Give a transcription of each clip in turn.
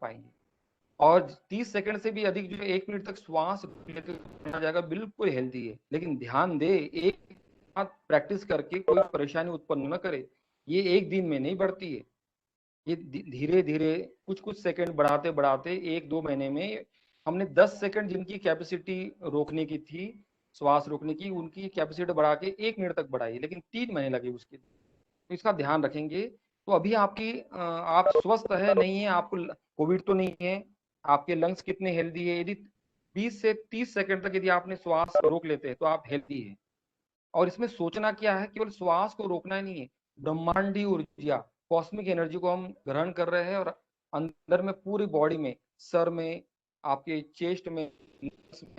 पाएंगे। और 30 सेकंड से भी अधिक जो 1 मिनट तक श्वास लेते रहा जाएगा, बिल्कुल हेल्दी है। लेकिन ध्यान दे, एक साथ प्रैक्टिस करके कोई परेशानी उत्पन्न न करे। ये एक दिन में नहीं बढ़ती है, ये धीरे धीरे कुछ कुछ सेकंड बढ़ाते बढ़ाते 1-2 महीने में हमने 10 सेकंड जिनकी कैपेसिटी रोकने की थी, श्वास रोकने की, उनकी कैपेसिटी बढ़ा के 1 मिनट तक बढ़ाई, लेकिन 3 महीने लगे उसके। तो इसका ध्यान रखेंगे। तो अभी आपकी आप स्वस्थ है नहीं है, आपको कोविड तो नहीं है, आपके लंग्स कितने हेल्दी है। यदि 20 से 30 सेकंड तक यदि आपने श्वास रोक लेते हैं तो आप हेल्दी है। और इसमें सोचना क्या है, केवल श्वास को रोकना ही नहीं है, ब्रह्मांडी ऊर्जा, कॉस्मिक एनर्जी को हम ग्रहण कर रहे हैं, और अंदर में पूरी बॉडी में, सर में, आपके चेस्ट में,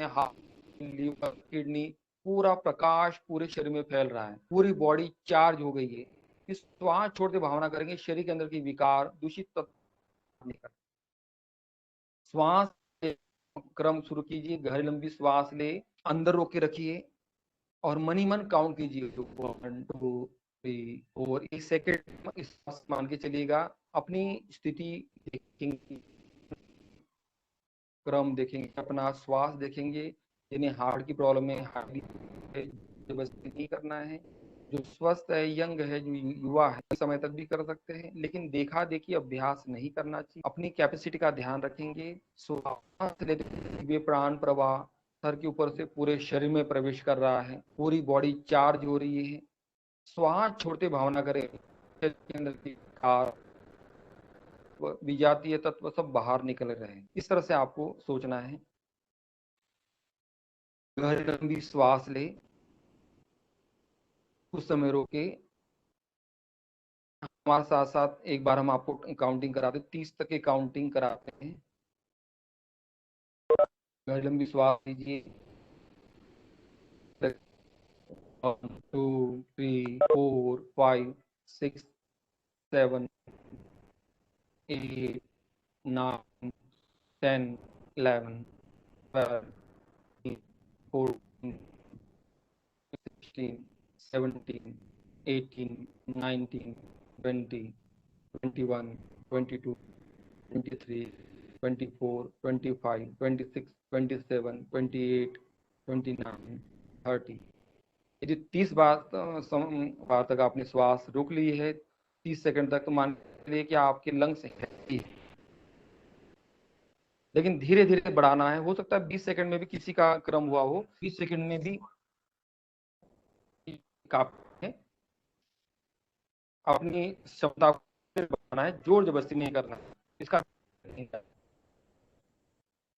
हार्ट, लीवर, किडनी, पूरा प्रकाश पूरे शरीर में फैल रहा है, पूरी बॉडी चार्ज हो गई है। इस श्वास छोड़ते भावना करेंगे शरीर के अंदर की विकार दूषित तत्व निकल। श्वास क्रम शुरू कीजिए, गहरी लंबी श्वास ले, अंदर रोक के रखिए और मनी मन काउंट कीजिए, 1 2 3 और 1 सेकेंड इस मान के चलिएगा। अपनी स्थिति देखेंगे, क्रम देखेंगे, अपना श्वास देखेंगे। जिन्हें हार्ट की प्रॉब्लम है, हार्ट बस नहीं करना है। जो स्वस्थ है, यंग है, जो युवा है, समय तक भी कर सकते हैं, लेकिन देखा देखी अभ्यास नहीं करना चाहिए। अपनी कैपेसिटी का ध्यान रखेंगे। श्वास लेते हुए प्राण प्रवाह सर के ऊपर से पूरे शरीर में प्रवेश कर रहा है, पूरी बॉडी चार्ज हो रही है। श्वास छोड़ते भावना करें शरीर के अंदर की कार विजातीय तत्व सब बाहर निकल रहे हैं। इस तरह से आपको सोचना है। गहरी लंबी श्वास ले, कुछ समय रोके। हमारे साथ साथ एक बार हम आपको काउंटिंग कराते, 30 तक की काउंटिंग कराते हैं। गहरी लंबी श्वास लीजिए। 1 2 3 4 5 6 7 8 9 10 11 12 14 16 17 18 19 20 21 22 23 24 25 26 27 28 29 30। यदि 30 बार तक आपने श्वास रोक ली है, 30 सेकंड तक, तो मान लीजिए कि आपके लंग्स हेल्दी है। लेकिन धीरे धीरे बढ़ाना है। हो सकता है 20 सेकंड में भी किसी का क्रम हुआ हो, 20 सेकंड में भी काफी है। अपनी क्षमता को बढ़ाना है, जोर जबरदस्ती नहीं करना है। इसका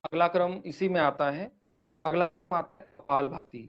अगला क्रम इसी में आता है। अगला क्रम आता है कपालभाति।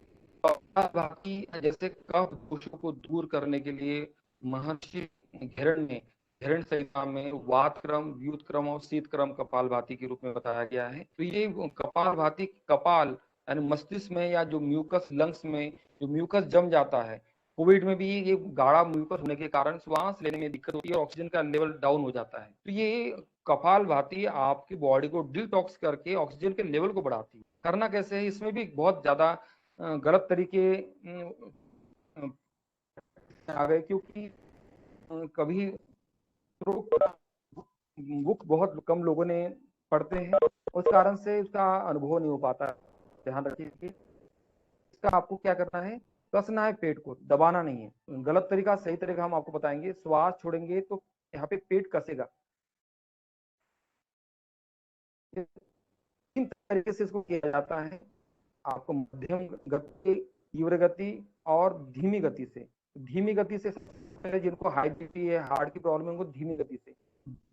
कपालभाति जैसे कफ दोषों को दूर करने के लिए महर्षि घिरण ने घिरण संहिता में वात क्रम, व्युत क्रम और शीत क्रम कपालभाति के रूप में बताया गया है। तो ये कपालभाति, कपाल यानी मस्तिष्क में या जो म्यूकस लंग्स में जो म्यूकस जम जाता है, कोविड में भी ये गाढ़ा म्यूकस होने के कारण श्वास लेने में दिक्कत होती है और ऑक्सीजन का लेवल डाउन हो जाता है। तो ये कपालभाति आपकी बॉडी को डिटॉक्स करके ऑक्सीजन के लेवल को बढ़ाती है। करना कैसे है, इसमें भी बहुत ज्यादा गलत तरीके आ गए, क्योंकि कभी बुक बहुत कम लोगों ने पढ़ते हैं, उस कारण से उसका अनुभव नहीं हो पाता। ध्यान रखिए कि इसका आपको क्या करना है, कसना है, पेट को दबाना नहीं है। गलत तरीका, सही तरीका हम आपको बताएंगे। श्वास छोड़ेंगे तो यहाँ पे पेट कसेगा। तीन तरीके से इसको किया जाता है। आपको मध्यम गति, तीव्र गति और धीमी गति से। धीमी गति से जिनको हाई बीपी है, हार्ट की प्रॉब्लम है, उनको धीमी गति से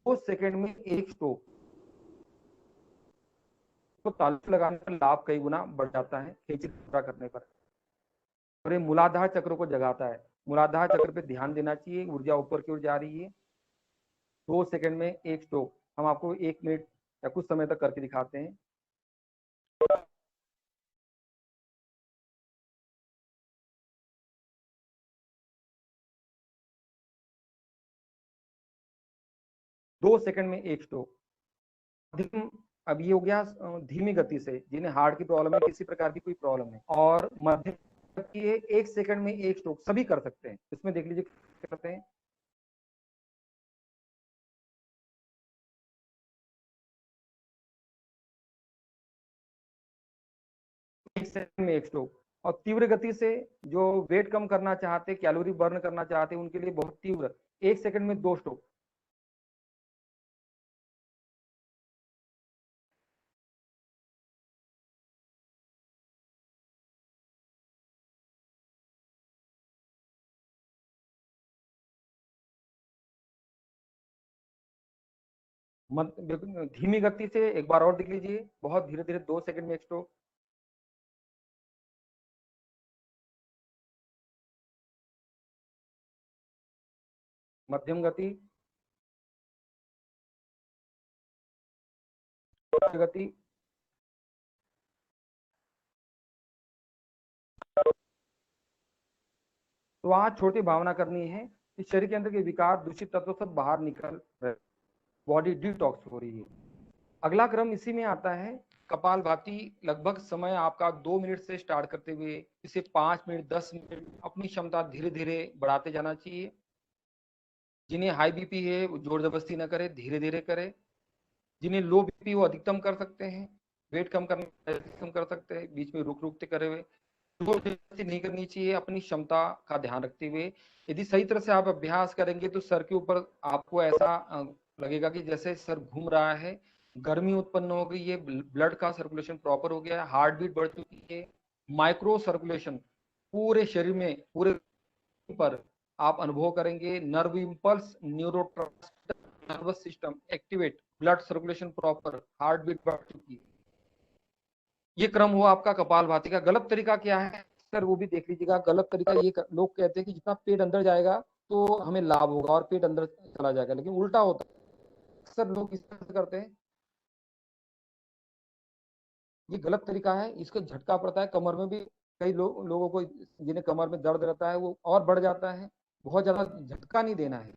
2 सेकंड में एक स्ट्रोक। तो तालु लगाने पर लाभ कई गुना बढ़ जाता है खींची पूरा करने पर। और ये मूलाधार चक्र को जगाता है। मूलाधार चक्र पे ध्यान देना चाहिए, ऊर्जा ऊपर की ओर जा रही है। 2 सेकंड में एक स्ट्रोक हम आपको 1 मिनट या कुछ समय तक करके दिखाते हैं। दो सेकंड में एक स्ट्रोक। अब ये हो गया धीमी गति से, जिन्हें हार्ट की प्रॉब्लम है, किसी प्रकार की कोई प्रॉब्लम है। और मध्यम गति है, 1 सेकंड में एक स्ट्रोक सभी कर सकते हैं। इसमें देख लीजिए करते हैं। 1 सेकंड में 1 स्ट्रोक। और तीव्र गति से जो वेट कम करना चाहते, कैलोरी बर्न करना चाहते, उनके लिए बहुत तीव्र 1 सेकंड में 2 स्ट्रोक। धीमी गति से एक बार और देख लीजिए, बहुत धीरे धीरे 2 सेकंड में 1 स्ट्रोक। मध्यम गति, गति, तो वहां छोटी भावना करनी है कि शरीर के अंदर के विकार, दूषित तत्व सब बाहर निकल रहे, बॉडी डिटॉक्स हो रही है। अगला क्रम इसी में आता है कपालभाति। लगभग समय आपका 2 मिनट से स्टार्ट करते हुए इसे 5 मिनट, 10 मिनट अपनी क्षमता धीरे धीरे बढ़ाते जाना चाहिए। जिन्हें हाई बीपी है वो जोर जबरदस्ती ना करे, धीरे धीरे करे। जिन्हें लो बीपी वो अधिकतम कर सकते हैं, वेट कम करना अधिकतम कर सकते हैं, बीच में रुक रुकते करे हुए। जोर जबरदस्ती नहीं करनी चाहिए, अपनी क्षमता का ध्यान रखते हुए। यदि सही तरह से आप अभ्यास करेंगे तो सर के ऊपर आपको ऐसा लगेगा कि जैसे सर घूम रहा है, गर्मी उत्पन्न हो गई है, ब्लड का सर्कुलेशन प्रॉपर हो गया है, हार्ट बीट बढ़ चुकी है, माइक्रो सर्कुलेशन पूरे शरीर में, पूरे पर आप अनुभव करेंगे। Nerve impulse, neurotransmitter, nervous system activate, blood circulation proper, heart beat बढ़ चुकी है। ये क्रम हुआ आपका कपालभाति का। गलत तरीका क्या है सर, वो भी देख लीजिएगा। गलत तरीका ये लोग कहते हैं कि जितना पेट अंदर जाएगा तो हमें लाभ होगा और पेट अंदर चला जाएगा, लेकिन उल्टा होता है। अक्सर लोग इस तरह से करते हैं, ये गलत तरीका है। इसका झटका पड़ता है कमर में भी। कई लोगों को जिन्हें कमर में दर्द रहता है वो और बढ़ जाता है। बहुत ज्यादा झटका नहीं देना है,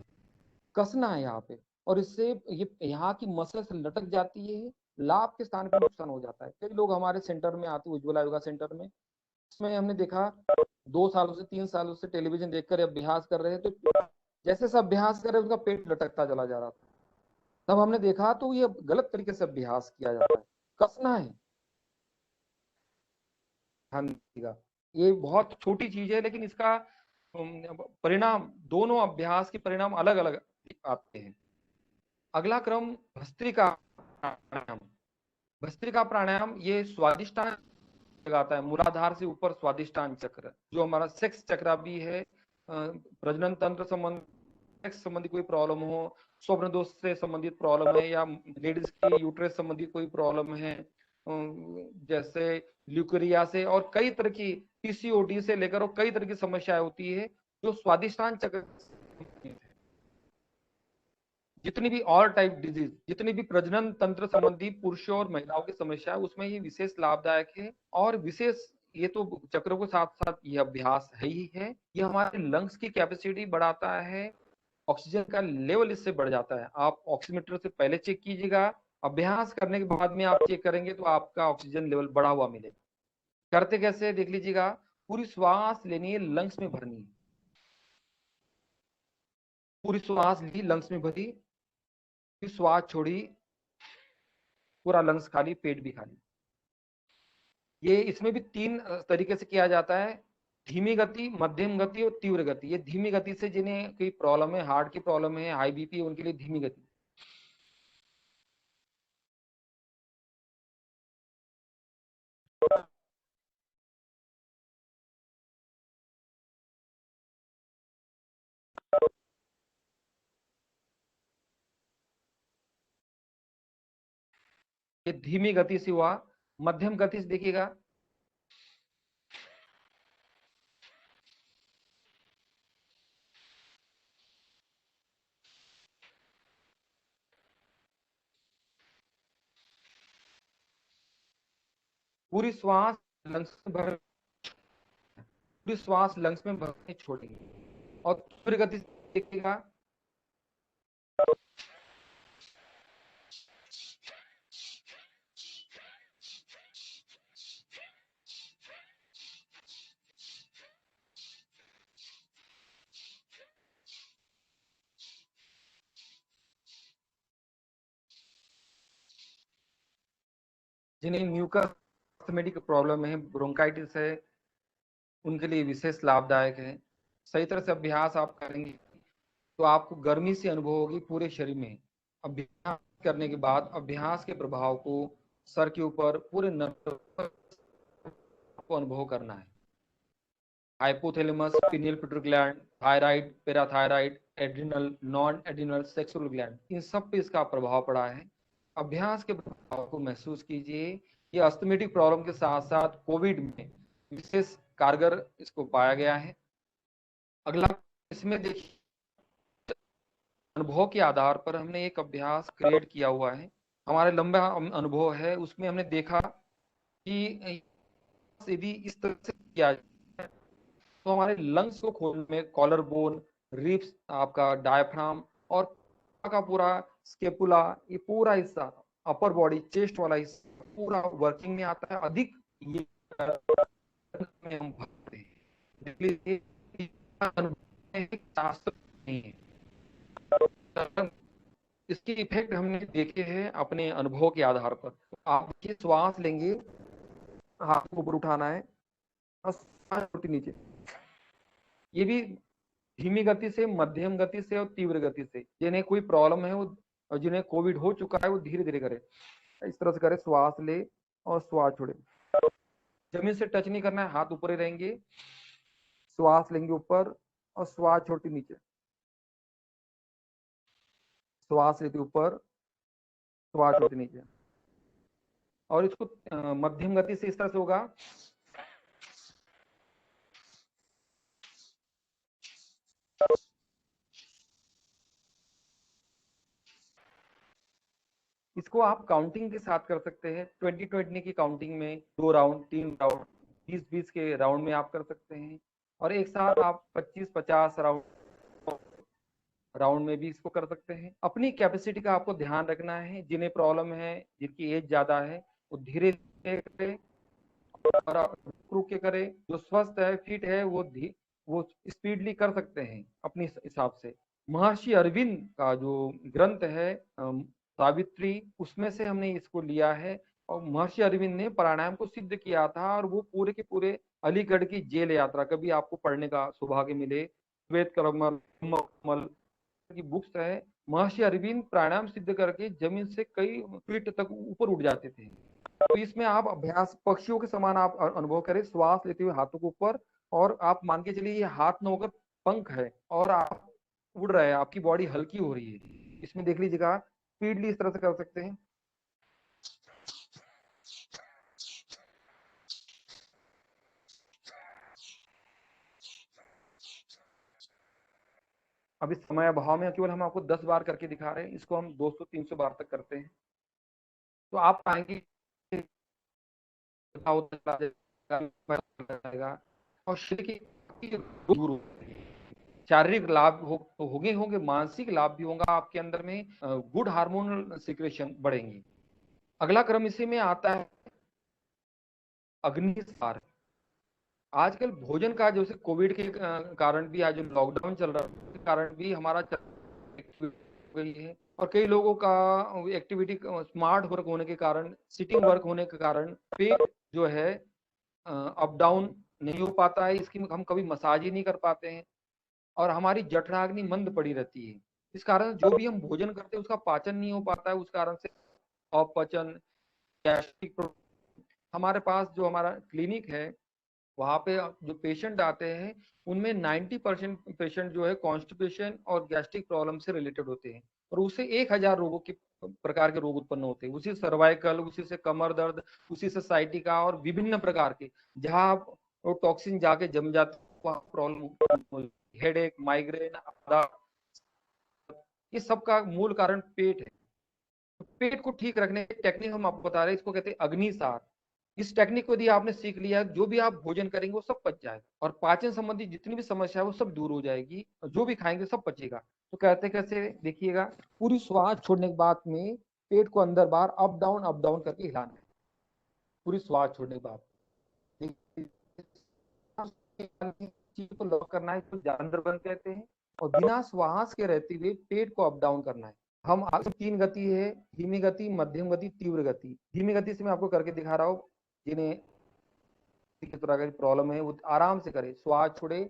कसना है यहाँ पे। और इससे ये यहाँ की मसल्स लटक जाती है, लाभ के स्थान पर नुकसान हो जाता है। कई लोग हमारे सेंटर में आते, उज्ज्वला योगा सेंटर में, इसमें हमने देखा 2 सालों से 3 सालों से टेलीविजन देखकर अभ्यास कर रहे हैं, तो जैसे सब अभ्यास कर रहे हैं उनका पेट लटकता चला जा रहा था। तब हमने देखा तो ये गलत तरीके से अभ्यास किया जाता है, कसना है। हाँ जी, ये बहुत छोटी चीज है, लेकिन इसका परिणाम, दोनों अभ्यास के परिणाम अलग अलग आते हैं। अगला क्रम भस्त्रिका प्राणायाम। भस्त्रिका प्राणायाम ये स्वादिष्टान लगाता है, मूलाधार से ऊपर स्वादिष्टान चक्र, जो हमारा सेक्स चक्र भी है। प्रजनन तंत्र संबंध, सेक्स संबंधी कोई प्रॉब्लम हो, स्वप्न दोष से संबंधित प्रॉब्लम है, या लेडीज की यूट्रस संबंधित कोई प्रॉब्लम है, जैसे ल्यूकेरिया से और कई तरह की, पीसीओडी से लेकर और कई तरह की समस्याएं होती है जो स्वादिष्टान चक्र। जितनी भी ऑल टाइप डिजीज, जितनी भी प्रजनन तंत्र संबंधी पुरुषों और महिलाओं की समस्या है, उसमें ये विशेष लाभदायक है। और विशेष, ये तो चक्रों के साथ साथ ये अभ्यास है ही है, ये हमारे लंग्स की कैपेसिटी बढ़ाता है। ऑक्सीजन का लेवल इससे बढ़ जाता है। आप ऑक्सीमीटर से पहले चेक कीजिएगा, अभ्यास करने के बाद में आप चेक करेंगे तो आपका ऑक्सीजन लेवल बढ़ा हुआ मिलेगा। करते कैसे देख लीजिएगा। पूरी श्वास लेनी है, लंग्स में भरनी है। पूरी श्वास ली, लंग्स में भरी, फिर श्वास छोड़ी, पूरा लंग्स खाली, पेट भी खाली। ये इसमें भी 3 तरीके से किया जाता है, धीमी गति, मध्यम गति और तीव्र गति। ये धीमी गति से जिन्हें कोई प्रॉब्लम है, हार्ट की प्रॉब्लम है, हाई बीपी, उनके लिए धीमी गति। ये धीमी गति से हुआ। मध्यम गति से देखिएगा, पूरी श्वास लंग्स में भर, पूरी श्वास लंग्स में भरने छोड़ेंगे। और तीव्र गति से देखिएगा, जिन्हें म्यूकस अस्थमेटिक प्रॉब्लम है, ब्रोंकाइटिस है, उनके लिए विशेष लाभदायक है। सही तरह से अभ्यास आप करेंगे तो आपको गर्मी से अनुभव होगी पूरे शरीर में। अभ्यास करने के बाद अभ्यास के प्रभाव को सर के ऊपर पूरे नर्व को अनुभव करना है। Hypothalamus, pineal pituitary gland, thyroid, parathyroid, adrenal, non adrenal sexual gland, इन सब पे इसका प्रभाव पड़ा है। अभ्यास के प्रभाव को महसूस कीजिए। ये अस्थमेटिक प्रॉब्लम के साथ साथ कोविड में विशेष कारगर इसको पाया गया है। अगला इसमें देखिए, अनुभव के आधार पर हमने एक अभ्यास क्रिएट किया हुआ है। हमारे लंबा अनुभव है, उसमें हमने देखा कि यदि इस तरह से किया जाए तो हमारे लंग्स को खोलने में कॉलर बोन, रिब्स, आपका डायफ्राम और का पूरा स्केपुला, ये पूरा हिस्सा, अपर बॉडी, चेस्ट वाला हिस्सा पूरा वर्किंग में आता है। अधिक ये में हम भागते हैं, इसलिए नहीं है। इसके इफेक्ट हमने देखे हैं अपने अनुभव के आधार पर। आप ये श्वास लेंगे, हाथ को ऊपर उठाना है और सांस नीचे। ये भी धीमी गति से, मध्यम गति से और तीव्र गति से। जिन्हें कोई प्रॉब्लम है वो, और जिन्हें कोविड हो चुका है वो धीरे धीरे करे। इस तरह से करे, श्वास ले और श्वास छोड़े। जमीन से टच नहीं करना है, हाथ ऊपर ही रहेंगे। श्वास लेंगे ऊपर और श्वास छोड़ती नीचे। श्वास लेते ऊपर, श्वास छोड़ती नीचे। और इसको मध्यम गति से इस तरह से होगा। इसको आप काउंटिंग के साथ कर सकते हैं। 20-20 की काउंटिंग में 2 राउंड, 3 राउंड, 20-20 के राउंड में आप कर सकते हैं। और एक साथ आप 25-50 राउंड में भी इसको कर सकते हैं। अपनी कैपेसिटी का आपको ध्यान रखना है। जिन्हें प्रॉब्लम है, जिनकी एज ज्यादा है, वो धीरे धीरे करे और रुक के करे। जो स्वस्थ है, फिट है, वो स्पीडली कर सकते हैं अपने हिसाब से। महर्षि अरविंद का जो ग्रंथ है सावित्री, उसमें से हमने इसको लिया है। और महर्षि अरविंद ने प्राणायाम को सिद्ध किया था, और वो पूरे के पूरे अलीगढ़ की जेल यात्रा, कभी आपको पढ़ने का सौभाग्य मिले, श्वेत कमल की बुक्स है। महर्षि अरविंद प्राणायाम सिद्ध करके जमीन से कई फीट तक ऊपर उठ जाते थे। तो इसमें आप अभ्यास पक्षियों के समान आप अनुभव करें, श्वास लेते हुए हाथों के ऊपर, और आप मान के चलिए ये हाथ न होकर पंख है और आप उड़ रहे हैं, आपकी बॉडी हल्की हो रही है। इसमें देख लीजिएगा, स्पीडली इस तरह से कर सकते हैं। अब इस समय अभाव में केवल हम आपको 10 बार करके दिखा रहे हैं, इसको हम 200-300 बार तक करते हैं। तो आप पाएंगे और शरीर की दूर हो, शारीरिक लाभ होंगे, मानसिक लाभ भी होगा। आपके अंदर में गुड हार्मोनल सिक्रेशन बढ़ेंगे। अगला क्रम इसी में आता है अग्निसार। आजकल भोजन का, जैसे कोविड के कारण भी, आज जो लॉकडाउन चल रहा है उसके कारण भी हमारा गई है। और कई लोगों का एक्टिविटी स्मार्ट वर्क होने के कारण, सिटिंग वर्क होने के कारण पेट जो है अप डाउन नहीं हो पाता है। इसकी हम कभी मसाज ही नहीं कर पाते हैं, और हमारी जठराग्नि मंद पड़ी रहती है। इस कारण जो भी हम भोजन करते हैं उसका पाचन नहीं हो पाता है। उस कारण से अपचन, गैस्ट्रिक। हमारे पास जो हमारा क्लिनिक है, वहाँ पे जो पेशेंट आते हैं उनमें 90% पेशेंट जो है कॉन्स्टिपेशन और गैस्ट्रिक प्रॉब्लम से रिलेटेड होते हैं। और उससे 1000 रोगों के प्रकार के रोग उत्पन्न होते हैं। उसी सर्वाइकल, उसी से कमर दर्द, उसी से साइटिका और विभिन्न प्रकार के, जहाँ वो टॉक्सिन जाके जम जाते प्रॉब्लम, हेडेक, माइग्रेन, ये सब का मूल कारण पेट है। पेट को ठीक रखने की टेक्निक हम आपको बता रहे हैं, इसको कहते हैं अग्निसार। इस टेक्निक को यदि आपने सीख लिया, जो भी आप भोजन करेंगे वो सब पच जाएगा, और पाचन संबंधी जितनी भी समस्या है वो सब दूर हो जाएगी, और जो भी खाएंगे सब पचेगा। तो कहते कैसे, देखिएगा, पूरी श्वास छोड़ने के बाद में पेट को अंदर बाहर अप डाउन करके हिलाना है। पूरी श्वास छोड़ने के बाद चीज को लॉक करना है, इसको अंदर बंद कहते हैं। और बिना श्वास के रहते हुए पेट को अप डाउन करना है। हम आज 3 गति है, धीमी गति, मध्यम गति, तीव्र गति। धीमी गति से मैं आपको करके दिखा रहा हूँ। जिन्हें किसी तरह की प्रॉब्लम है वो आराम से करे, श्वास छोड़े।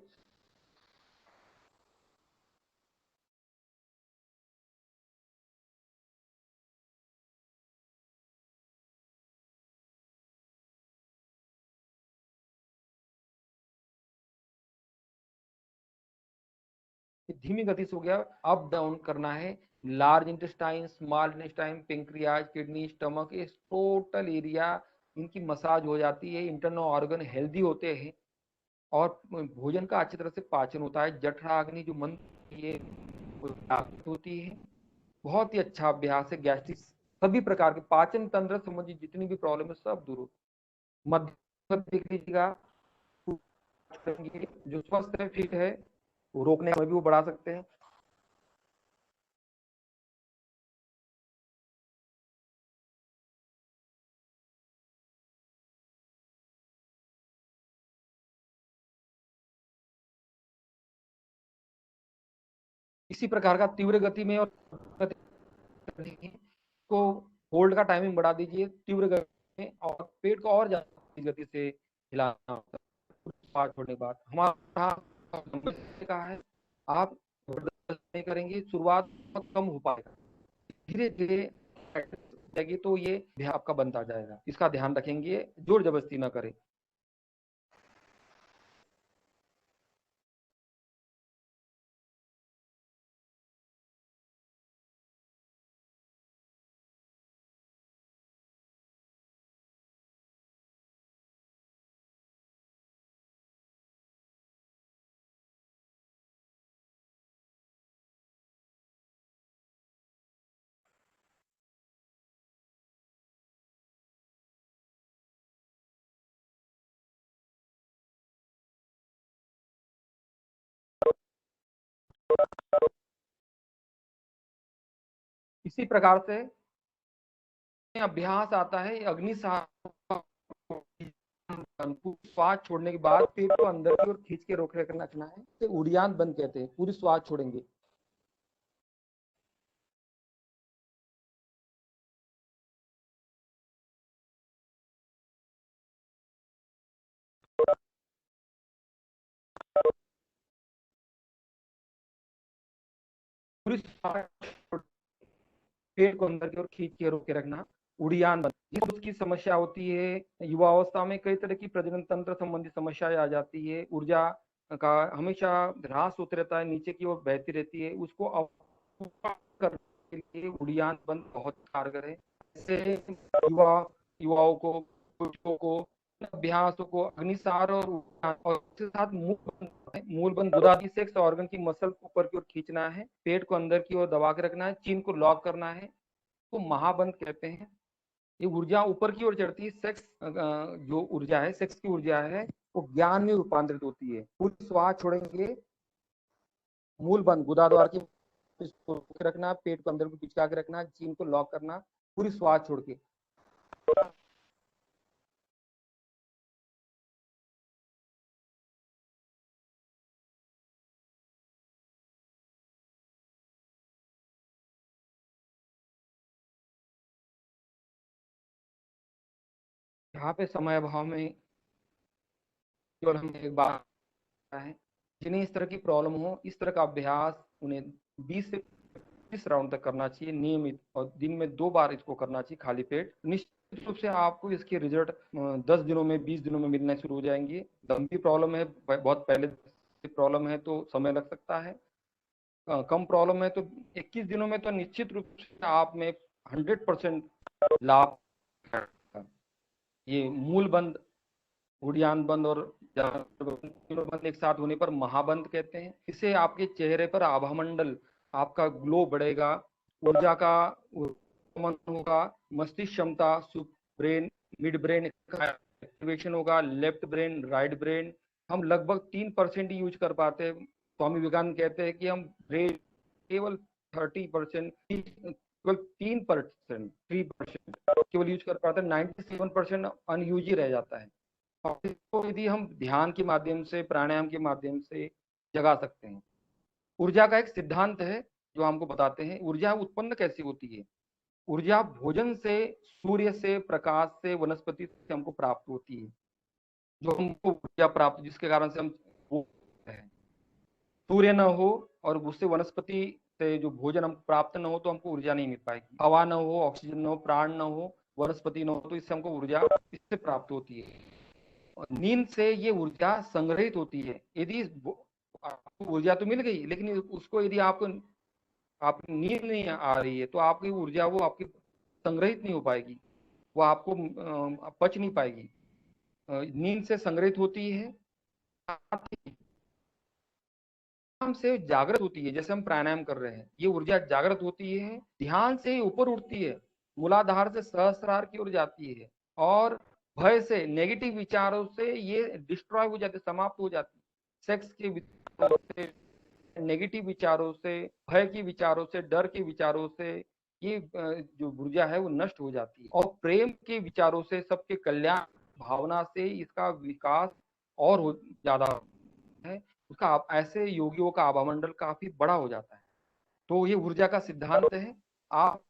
धीमी गति से हो गया, अप डाउन करना है। Large intestine, small intestine, pancreas, kidney, stomach, ये टोटल एरिया इनकी मसाज हो जाती है, इंटरनल ऑर्गन हेल्दी होते हैं और भोजन का अच्छी तरह से पाचन होता है। जठराग्नि जो मन ये होती है। बहुत ही अच्छा अभ्यास है। गैस्ट्रिक सभी प्रकार के पाचन तंत्र संबंधी जितनी भी प्रॉब्लम है सब दूर हो। मध्य देख लीजिएगा, जो स्वस्थ है, फिट है, वो रोकने में भी वो बढ़ा सकते हैं। इसी प्रकार का तीव्र गति में और को होल्ड का टाइमिंग बढ़ा दीजिए तीव्र गति में, और पेट को और ज्यादा गति से हिलाना होता है श्वास छोड़ने के बाद। हमारा कहा है आप नहीं करेंगे, शुरुआत बहुत कम हो पाएगा, धीरे धीरे जाएगी तो ये भी आपका बनता जाएगा। इसका ध्यान रखेंगे, जोर जबरदस्ती ना करें। इसी प्रकार से अभ्यास आता है अग्नि श्वास छोड़ने के बाद पेट को अंदर की ओर खींच के रोक रखना है, तो उड़ियान बंद कहते हैं। पूरी श्वास छोड़ेंगे। पूरी श्वास पेट को अंदर की ओर खींच के रोके रखना, उड़ियान बंद। ये की समस्या होती है युवावस्था में, कई तरह की प्रजनन तंत्र संबंधी समस्याएं आ जाती है, ऊर्जा का हमेशा ह्रास होते रहता है, नीचे की ओर बहती रहती है, उसको करने के लिए उड़ियान बंद बहुत कारगर है। इससे युवाओं को, बच्चों को, अभ्यासों को अग्निसार और इसके साथ मूलबंद गुदादी सेक्स ऑर्गन की मसल को ऊपर की ओर खींचना है, पेट को अंदर की ओर दबा के रखना है, चीन को लॉक करना है, तो महाबंद कहते हैं। ये ऊर्जा ऊपर की ओर चढ़ती है। सेक्स जो ऊर्जा है, सेक्स की ऊर्जा है, वो ज्ञान में रूपांतरित होती है। पूरी श्वास छोड़ेंगे, मूल बंद गुदाद्वार की रखना, पेट को अंदर को पिचका के रखना, चीन को लॉक करना, पूरी श्वास छोड़ के। यहाँ पे समय अभाव में केवल हम एक बात है, जिन्हें इस तरह की प्रॉब्लम हो, इस तरह का अभ्यास उन्हें 20 से 30 राउंड तक करना चाहिए नियमित, और दिन में 2 बार इसको करना चाहिए खाली पेट। निश्चित रूप से आपको इसके रिजल्ट 10 दिनों में, 20 दिनों में मिलना शुरू हो जाएंगे। लंबी प्रॉब्लम है, बहुत पहले प्रॉब्लम है तो समय लग सकता है। कम प्रॉब्लम है तो 21 दिनों में तो निश्चित रूप से आप में 100% लाभ। ये मूल बंद, उड़ियान बंद और बंद एक साथ होने पर महाबंद कहते हैं। इससे आपके चेहरे पर आभा मंडल, आपका ग्लो बढ़ेगा, ऊर्जा का मन होगा, मस्तिष्क क्षमता, ब्रेन, मिड ब्रेन एक्टिवेशन होगा, लेफ्ट ब्रेन, राइट ब्रेन हम लगभग 3% ही यूज कर पाते हैं। स्वामी विवेकानंद कहते हैं कि हम ब्रेन केवल 30%, केवल 3%, 3% केवल यूज कर पाते हैं, 97% अनयूज ही रह जाता है। और इसको यदि हम ध्यान के माध्यम से, प्राणायाम के माध्यम से जगा सकते हैं। ऊर्जा का एक सिद्धांत है जो हमको बताते हैं ऊर्जा उत्पन्न कैसे होती है। ऊर्जा भोजन से, सूर्य से, प्रकाश से, वनस्पति से हमको प्राप्त होती है, जो हमको ऊर्जा प्राप्त, जिसके कारण से हम वो है। सूर्य न हो और उससे वनस्पति से जो भोजन हम प्राप्त न हो तो हमको ऊर्जा नहीं मिल पाएगी। हवा न हो, ऑक्सीजन न हो, प्राण न हो, वनस्पति न हो, तो इससे हमको ऊर्जा इससे प्राप्त होती है। और नींद से ये ऊर्जा संग्रहित होती है। यदि आपको ऊर्जा तो मिल गई, लेकिन उसको यदि आपको आप नींद नहीं आ रही है तो आपकी ऊर्जा वो आपकी संग्रहित नहीं हो पाएगी, वो आपको पच नहीं पाएगी। नींद से संग्रहित होती है, से जागृत होती है। जैसे हम प्राणायाम कर रहे हैं, ये ऊर्जा जागृत होती है, ध्यान से ऊपर उठती है, मूलाधार से सहस्रार की ओर जाती है, और भय से, नेगेटिव विचारों से ये डिस्ट्रॉय हो जाती, समाप्त हो जाती। सेक्स के विचारों से, नेगेटिव विचारों से, भय के विचारों से, डर के विचारों से ये जो ऊर्जा है वो नष्ट हो जाती है। और प्रेम के विचारों से, सबके कल्याण भावना से इसका विकास और ज्यादा है। उसका ऐसे योगियों का आभामंडल काफी बड़ा हो जाता है। तो ये ऊर्जा का सिद्धांत है। आप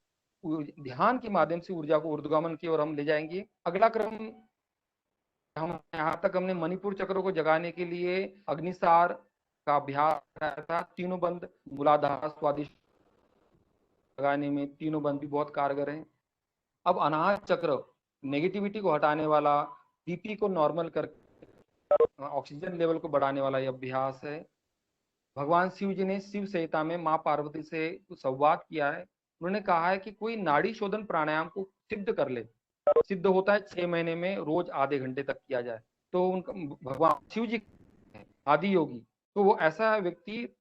ध्यान के माध्यम से ऊर्जा को ऊर्ध्वगामन की ओर हम ले जाएंगे। अगला क्रम, हम यहाँ तक हमने मणिपुर चक्र को जगाने के लिए अग्निसार का अभ्यास कराया था। तीनों बंद, मूलाधार, स्वादिष्ट लगाने में तीनों बंद भी बहुत कारगर है। अब अनाहत चक्र, नेगेटिविटी को हटाने वाला, बीपी को नॉर्मल कर, ऑक्सीजन लेवल को बढ़ाने वाला ये अभ्यास है। भगवान शिव जी ने शिव संहिता में माँ पार्वती से संवाद किया है। उन्होंने कहा है कि कोई नाड़ी शोधन प्राणायाम को सिद्ध कर ले, सिद्ध होता है 6 महीने में, रोज आधे घंटे तक किया जाए। तो उनका भगवान शिव जी आदि योगी, तो वो ऐसा व्यक्ति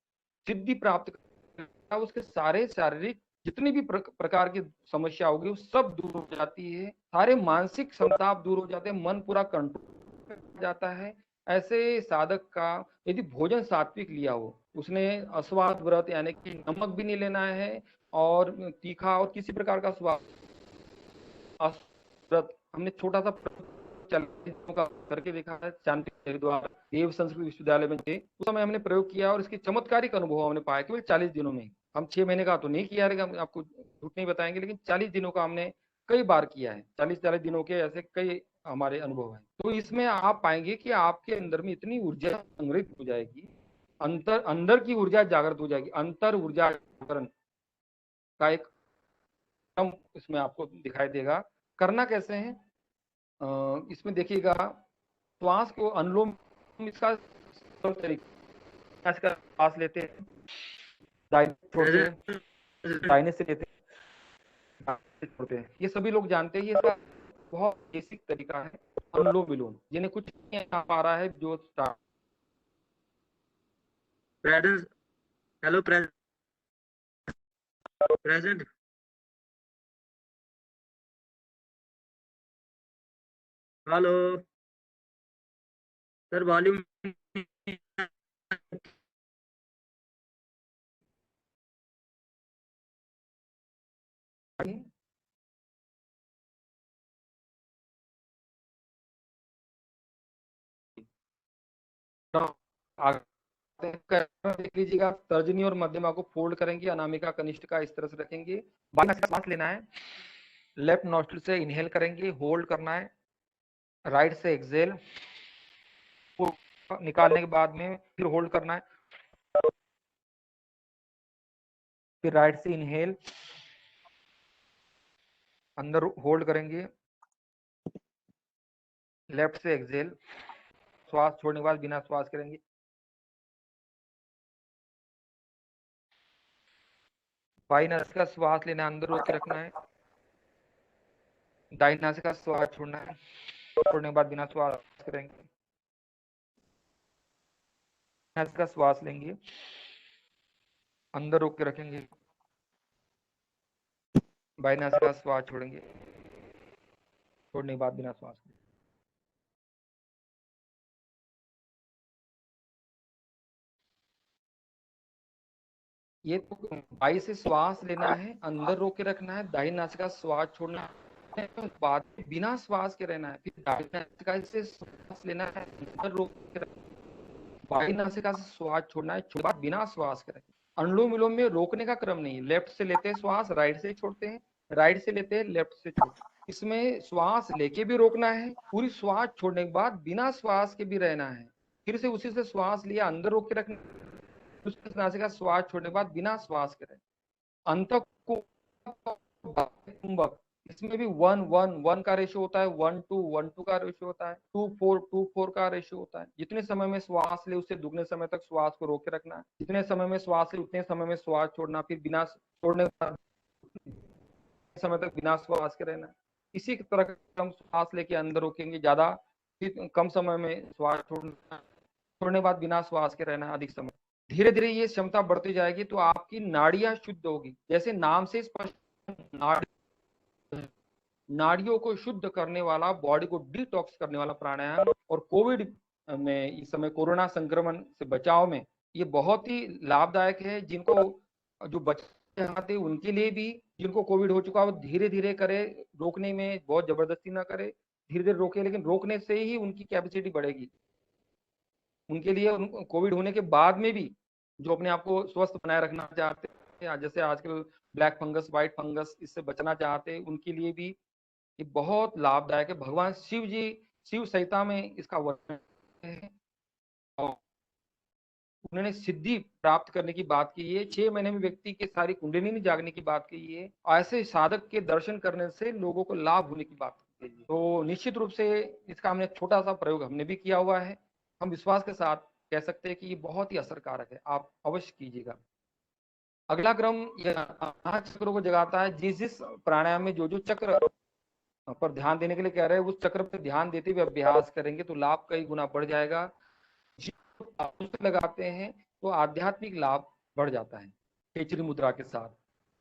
सिद्धि प्राप्त करता है, उसके सारे शारीरिक जितनी भी प्रकार की समस्या होगी वो सब दूर हो जाती है, सारे मानसिक संताप दूर हो जाते हैं, मन पूरा कंट्रोल जाता है। ऐसे साधक का यदि भोजन सात्विक लिया हो, उसने अस्वाद व्रत यानी कि नमक भी नहीं लेना है और तीखा और किसी प्रकार का स्वाद, व्रत हमने छोटा सा का करके देखा है चांदनी द्वारा, देव संस्कृत विश्वविद्यालय में थे उस समय हमने प्रयोग किया और इसके चमत्कारिक अनुभव हमने पाया केवल 40 दिनों में। हम 6 महीने का तो नहीं किया है, हम आपको झूठ नहीं बताएंगे, लेकिन 40 दिनों का हमने कई बार किया है। 40 दिनों के ऐसे कई हमारे अनुभव हैं। तो इसमें आप पाएंगे कि आपके अंदर में इतनी ऊर्जा संग्रहित हो जाएगी, अंदर की ऊर्जा जागृत हो जाएगी। अंतर ऊर्जा जागरण का एक क्रम इसमें आपको दिखाई देगा। करना कैसे है, इसमें देखिएगा, श्वास को अनुलोम, इसका तरीका, श्वास लेते हैं, दाहिने से लेते हैं, छोड़ते हैं। ये सभी लोग जानते हैं, ये इसका बहुत बेसिक तरीका है अनुलोम विलोम, जिन्हें कुछ नहीं आ पा रहा है जो present, hello present, hello sir, volume देख लीजिएगा। तर्जनी और मध्यमा को फोल्ड करेंगे, अनामिका कनिष्ठ इस तरह से रखेंगे। सांस लेना है, लेफ्ट नॉस्ट्रिल से इनहेल करेंगे, होल्ड करना है, राइट से एक्सेल, निकालने के बाद में फिर होल्ड करना है, फिर राइट से इनहेल, अंदर होल्ड करेंगे, लेफ्ट से एक्सेल, श्वास छोड़ने के बाद बिना श्वास करेंगे, बाई नासिका श्वास लेना, अंदर रोक के रखना है, दाई नासिका श्वास छोड़ना है, छोड़ने के बाद बिना श्वास करेंगे, नासिका श्वास लेंगे, अंदर रोक के रखेंगे, बाई नासिका श्वास छोड़ेंगे, छोड़ने के बाद बिना श्वास करेंगे। ये तो बाई से श्वास लेना है, अंदर रोक के रखना है, दाहिनी नासिका श्वास छोड़ना है, बाद में बिना श्वास के रहना है, फिर दाहिनी नासिका से श्वास लेना है, अंदर रोक के रखना है, बाई नासिका से श्वास छोड़ना है, बाद बिना श्वास के रखें। अनुलोम विलोम में रोकने का क्रम नहीं, लेफ्ट से लेते हैं श्वास, राइट से छोड़ते हैं, राइट से लेते हैं, लेफ्ट से छोड़ते हैं। इसमें श्वास लेके भी रोकना है, पूरी श्वास छोड़ने के बाद बिना श्वास के भी रहना है, फिर से उसी से श्वास लिया अंदर रोक के रखना, उसके नासिका श्वास छोड़ने के बाद बिना श्वास के रहना। अंत कुंभक, इसमें भी 1-1-1 का रेशियो होता है, 1-2-1-2 का रेशियो होता है, 2-4-2-4 का रेशियो होता है। जितने समय में श्वास ले उससे दुगने समय तक श्वास को रोक के रखना है, जितने समय में श्वास ले उतने समय में श्वास छोड़ना, फिर बिना छोड़ने समय तक बिना श्वास के रहना। इसी तरह का हम श्वास लेके अंदर रोकेंगे ज्यादा, फिर कम समय में श्वास छोड़ना, छोड़ने बाद बिना श्वास के रहना अधिक समय। धीरे धीरे ये क्षमता बढ़ती जाएगी तो आपकी नाड़ियां शुद्ध होगी। जैसे नाम से स्पष्ट, नाड़ियों को शुद्ध करने वाला, बॉडी को डिटॉक्स करने वाला प्राणायाम, और कोविड में इस समय कोरोना संक्रमण से बचाव में ये बहुत ही लाभदायक है। जिनको जो बच्चे चाहते उनके लिए भी, जिनको कोविड हो चुका है वो धीरे धीरे करे, रोकने में बहुत जबरदस्ती ना करे, धीरे धीरे रोके, लेकिन रोकने से ही उनकी कैपेसिटी बढ़ेगी। उनके लिए कोविड होने के बाद में भी जो अपने आप को स्वस्थ बनाए रखना चाहते हैं, जैसे आजकल ब्लैक फंगस, व्हाइट फंगस, इससे बचना चाहते हैं, उनके लिए भी ये बहुत लाभदायक है। भगवान शिव जी शिव संहिता में इसका वर्णन है और उन्होंने सिद्धि प्राप्त करने की बात की है। 6 महीने में व्यक्ति की सारी कुंडलिनी जागने की बात की है। ऐसे साधक के दर्शन करने से लोगों को लाभ होने की बात की है। तो निश्चित रूप से इसका हमने छोटा सा प्रयोग हमने भी किया हुआ है। हम विश्वास के साथ कह सकते हैं कि ये बहुत ही असरकारक है, आप अवश्य कीजिएगा। अगला क्रम चक्रों को जगाता है। जिस जिस प्राणायाम में जो जो चक्र पर ध्यान देने के लिए कह रहे हैं, उस चक्र पर ध्यान देते हुए अभ्यास करेंगे तो लाभ कई गुना बढ़ जाएगा। लगाते हैं तो आध्यात्मिक लाभ बढ़ जाता है खेचरी मुद्रा के साथ।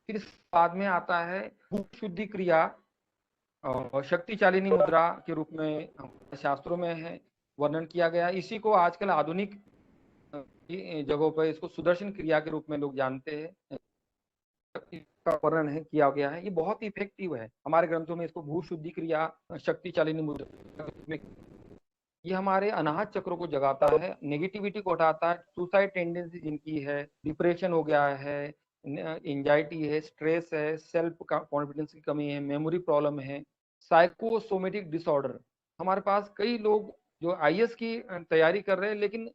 फिर इस बाद में आता है शुद्धि क्रिया, शक्तिशालिनी मुद्रा के रूप में शास्त्रों में है वर्णन किया गया। इसी को आजकल आधुनिक जगहों पर इसको सुदर्शन क्रिया के रूप में लोग जानते हैं, का वर्णन है किया गया है। ये बहुत ही इफेक्टिव है। हमारे ग्रंथों में इसको भू शुद्धि क्रिया, शक्तिशालिनी मुद्रा में, ये हमारे अनाहत चक्रों को जगाता है, नेगेटिविटी को हटाता है। सुसाइड टेंडेंसी जिनकी है, डिप्रेशन हो गया है, एंजाइटी है, स्ट्रेस है, सेल्फ कॉन्फिडेंस की कमी है, मेमोरी प्रॉब्लम है, साइकोसोमेटिक डिसऑर्डर। हमारे पास कई लोग जो आईएएस की तैयारी कर रहे हैं, लेकिन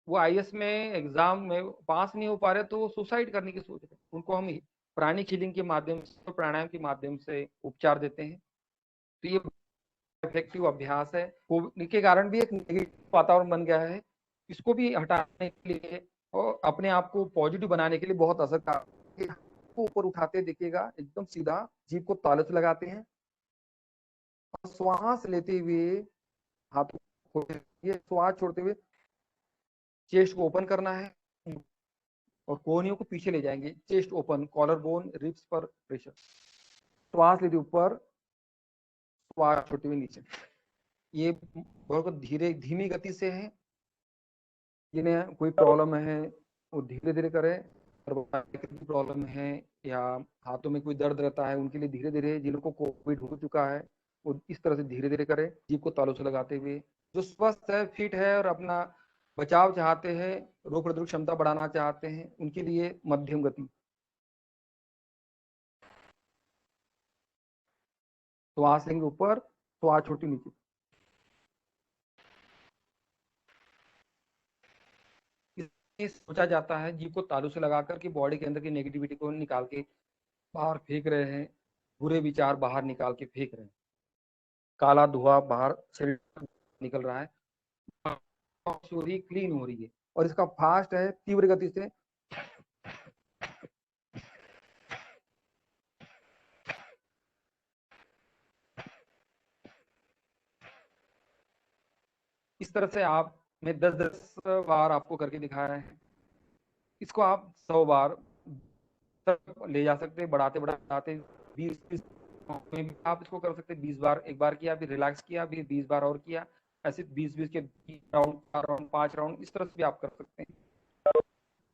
वो आईएएस में एग्जाम में पास नहीं हो पा रहे, तो वो सुसाइड करने की सोच रहे हैं। उनको हम प्राणिक हीलिंग के माध्यम से, प्राणायाम के माध्यम से उपचार देते हैं। तो ये इफेक्टिव अभ्यास है। कोविड के कारण भी एक नेगेटिव वातावरण बन गया है, इसको भी हटाने के लिए और अपने आप को पॉजिटिव बनाने के लिए बहुत असरकारक। को ऊपर उठाते देखिएगा, एकदम सीधा, जीभ को ताले से लगाते हैं और श्वास लेते हुए हाथों को ये श्वास छोड़ते हुए चेस्ट को ओपन करना है और कोहनियों को पीछे ले जाएंगे। Chest open, collar bone, ribs पर प्रेशर, श्वास लेते ऊपर, श्वास छोड़ते हुए नीचे। ये बहुत धीरे धीमी गति से है। जिन्हें कोई प्रॉब्लम है वो धीरे धीरे करें, प्रॉब्लम है या हाथों में कोई दर्द रहता है उनके लिए धीरे धीरे, जिन लोगों को कोविड हो चुका है वो इस तरह से धीरे धीरे करें, जीभ को तालू से लगाते हुए। जो स्वस्थ है, फिट है और अपना बचाव चाहते हैं, रोग प्रतिरोधक क्षमता बढ़ाना चाहते हैं, उनके लिए मध्यम गति। श्वास लेंगे ऊपर, श्वास छोटी नीचे। सोचा जाता है जीभ को तालू से लगाकर कि बॉडी के अंदर की नेगेटिविटी को निकाल के बाहर फेंक रहे हैं, बुरे विचार बाहर निकाल के फेंक रहे हैं, काला धुआं बाहर शरीर निकल रहा है, क्लीन हो रही है। और इसका फास्ट है, तीव्र गति से। इस तरह से आप मैं 10-10 बार आपको करके दिखाया है। इसको आप 100 बार तक ले जा सकते हैं, बढ़ाते बढ़ाते 20 में आप इसको कर सकते हैं। 20 बार, एक बार किया फिर रिलैक्स किया, फिर 20 बार और किया, ऐसे 20-20 के 3 राउंड, 4 राउंड, 5 राउंड, इस तरह से भी आप कर सकते हैं।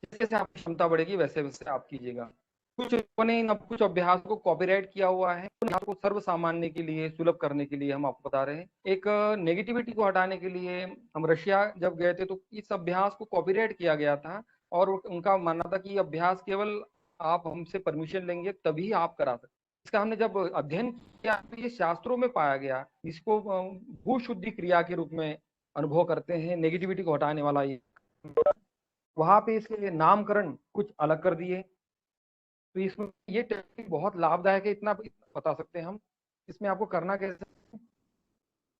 जैसे जैसे आपकी क्षमता बढ़ेगी वैसे वैसे आप कीजिएगा। कुछ लोगों ने इन कुछ अभ्यास को कॉपीराइट किया हुआ है, को सर्व सामान्य के लिए, सुलभ करने के लिए हम आपको बता रहे हैं। एक नेगेटिविटी को हटाने के लिए हम रशिया जब गए थे तो इस अभ्यास को कॉपीराइट किया गया था और उनका मानना था कि अभ्यास केवल आप हमसे परमिशन लेंगे तभी आप करा सकते। इसका हमने जब अध्ययन किया तो ये शास्त्रों में पाया गया। इसको भू शुद्धि क्रिया के रूप में अनुभव करते हैं, नेगेटिविटी को हटाने वाला ये। वहां पे इसके नामकरण कुछ अलग कर दिए। तो इसमें ये टेक्निक बहुत लाभदायक है, इतना बता सकते हैं हम। इसमें आपको करना कैसे,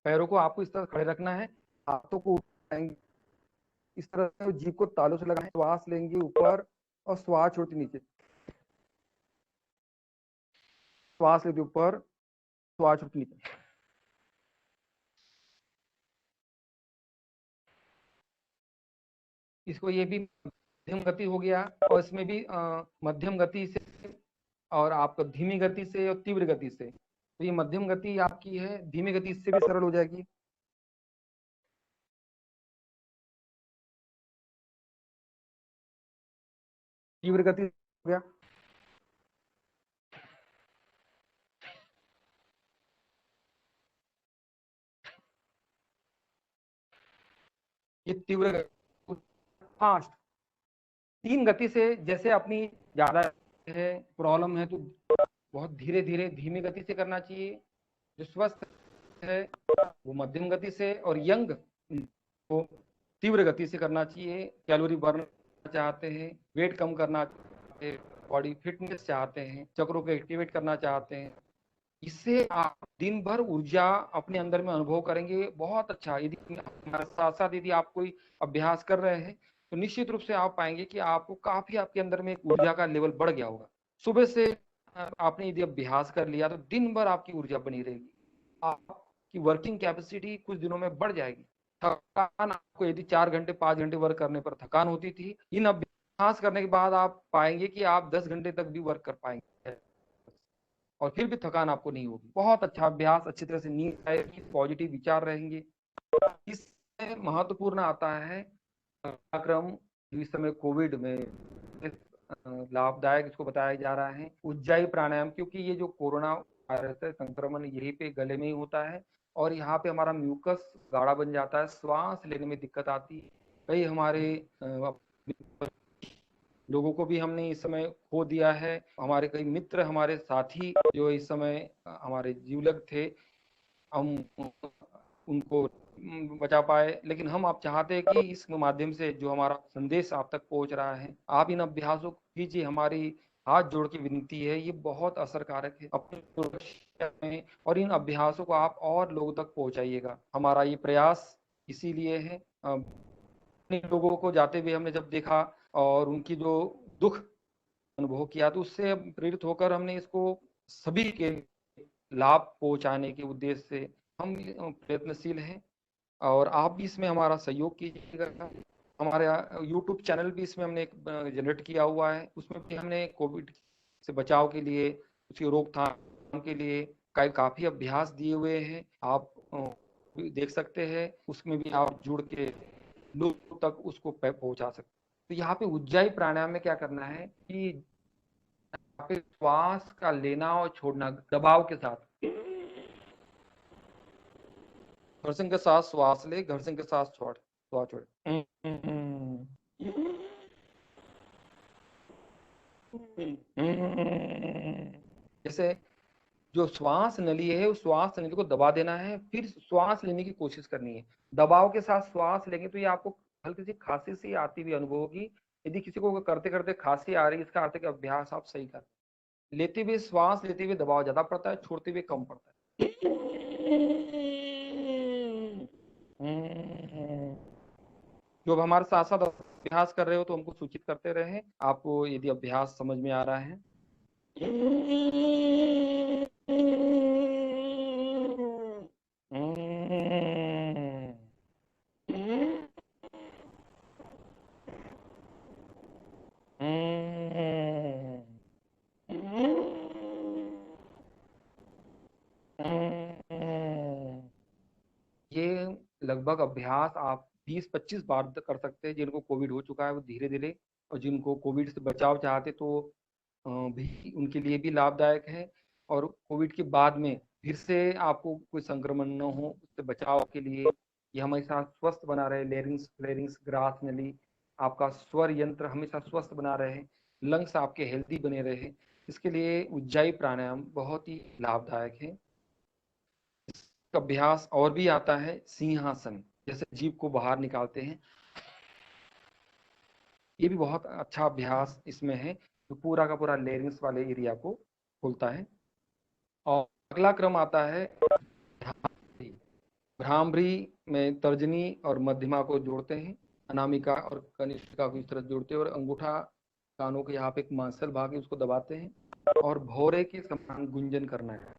पैरों को आपको इस तरह खड़े रखना है, हाथों को उठाएंगे इस तरह से, जीभ को तालू से लगाएंगे, श्वास लेंगे ऊपर और श्वास छोड़ते नीचे, श्वास लेते ऊपर, श्वास छोड़ते नीचे। इसको ये भी मध्यम गति हो गया, और इसमें भी मध्यम गति से और आपको धीमी गति से और तीव्र गति से। तो ये मध्यम गति आपकी है, धीमी गति इससे भी सरल हो जाएगी। तीव्र गति हो गया। ये तीव्र फास्ट। तीन गति से जैसे अपनी ज्यादा है प्रॉब्लम है तो बहुत धीरे धीरे धीमी गति से करना चाहिए। जो स्वस्थ है वो मध्यम गति से, और यंग वो तीव्र गति से करना चाहिए। कैलोरी बर्न चाहते हैं, वेट कम करना चाहते हैं, बॉडी फिटनेस चाहते हैं, चक्रों को एक्टिवेट करना चाहते हैं, इससे आप दिन भर ऊर्जा अपने अंदर में अनुभव करेंगे। बहुत अच्छा। यदि हमारे साथ साथ यदि आप कोई अभ्यास कर रहे हैं तो निश्चित रूप से आप पाएंगे कि आपको काफी आपके अंदर में ऊर्जा का लेवल बढ़ गया होगा। सुबह से आपने यदि अभ्यास कर लिया तो दिन भर आपकी ऊर्जा बनी रहेगी, आपकी वर्किंग कैपेसिटी कुछ दिनों में बढ़ जाएगी। थकान आपको यदि 4 घंटे 5 घंटे वर्क करने पर थकान होती थी, इन अभ्यास करने के बाद आप पाएंगे कि आप 10 घंटे तक भी वर्क कर पाएंगे और फिर भी थकान आपको नहीं होगी। बहुत अच्छा अभ्यास, अच्छी तरह से नींद आएगी, पॉजिटिव विचार रहेंगे। इससे महत्वपूर्ण आता है क्रम जो इस समय कोविड में लाभदायक इसको बताया जा रहा है, उज्जाई प्राणायाम। क्योंकि ये जो कोरोना वायरस है, संक्रमण यहीं पे गले में ही होता है और यहाँ पे हमारा म्यूकस गाढ़ा बन जाता है, श्वास लेने में दिक्कत आती है। कई हमारे लोगों को भी हमने इस समय खो दिया है। हमारे कई मित्र, हमारे साथी जो इस समय हमारे जीवलग थे, हम उनको बचा पाए। लेकिन हम आप चाहते हैं कि इस माध्यम से जो हमारा संदेश आप तक पहुंच रहा है, आप इन अभ्यासों को कीजिए। हमारी हाथ जोड़ के विनती है, ये बहुत असरकारक है अपनी सुरक्षा में, और इन अभ्यासों को आप और लोगों तक पहुंचाइएगा। हमारा ये प्रयास इसीलिए है। लोगों को जाते हुए हमने जब देखा और उनकी जो दुख अनुभव किया, तो उससे प्रेरित होकर हमने इसको सभी के लाभ पहुंचाने के उद्देश्य से हम प्रयत्नशील हैं। और आप भी इसमें हमारा सहयोग कीजिएगा। हमारे यूट्यूब चैनल भी इसमें हमने एक जनरेट किया हुआ है, उसमें भी हमने कोविड से बचाव के लिए, उसकी रोकथाम के लिए काफी अभ्यास दिए हुए हैं। आप देख सकते हैं, उसमें भी आप जुड़ के लोग तक उसको पहुंचा सकते। तो यहाँ पे उज्जाई प्राणायाम में क्या करना है कि यहाँ पे श्वास का लेना और छोड़ना दबाव के साथ, घर्षण के साथ श्वास ले, घर्षण के साथ छोड़, श्वास छोड़। जैसे जो श्वास नली है, उस श्वास नली को दबा देना है, फिर श्वास लेने की कोशिश करनी है। दबाव के साथ श्वास लेंगे तो ये आपको हल्की सी खांसी सी आती हुई अनुभव होगी। यदि किसी को करते करते खांसी आ रही है, इसका अर्थ है कि अभ्यास आप सही कर। लेते हुए श्वास लेते हुए दबाव ज्यादा पड़ता है, छोड़ते हुए कम पड़ता है। जो अब हमारे साथ साथ अभ्यास कर रहे हो तो हमको सूचित करते रहे आपको यदि अभ्यास समझ में आ रहा है। ये लगभग अभ्यास आप 20-25 बार तक कर सकते हैं। जिनको कोविड हो चुका है वो धीरे धीरे, और जिनको कोविड से बचाव चाहते तो भी उनके लिए भी लाभदायक है। और कोविड के बाद में फिर से आपको कोई संक्रमण न हो, उससे बचाव के लिए ये हमेशा स्वस्थ बना रहे। लेरिंग्स फ्लेरिंग्स ग्रास नली, आपका स्वर यंत्र हमेशा स्वस्थ बना रहे, लंग्स आपके हेल्दी बने रहे। इसके लिए उज्जाई प्राणायाम बहुत ही लाभदायक है। इसका अभ्यास और भी आता है सिंहासन, जैसे जीभ को बाहर निकालते हैं, ये भी बहुत अच्छा अभ्यास इसमें है, जो पूरा का पूरा लेरिंग्स वाले एरिया को खोलता है। और अगला क्रम आता है भ्रामरी। भ्रामरी में तर्जनी और मध्यमा को जोड़ते हैं, अनामिका और कनिष्ठिका को इस तरह जोड़ते हैं, और अंगूठा कानों के यहाँ पे एक मांसल भाग है उसको दबाते हैं और भौरे के समान गुंजन करना है।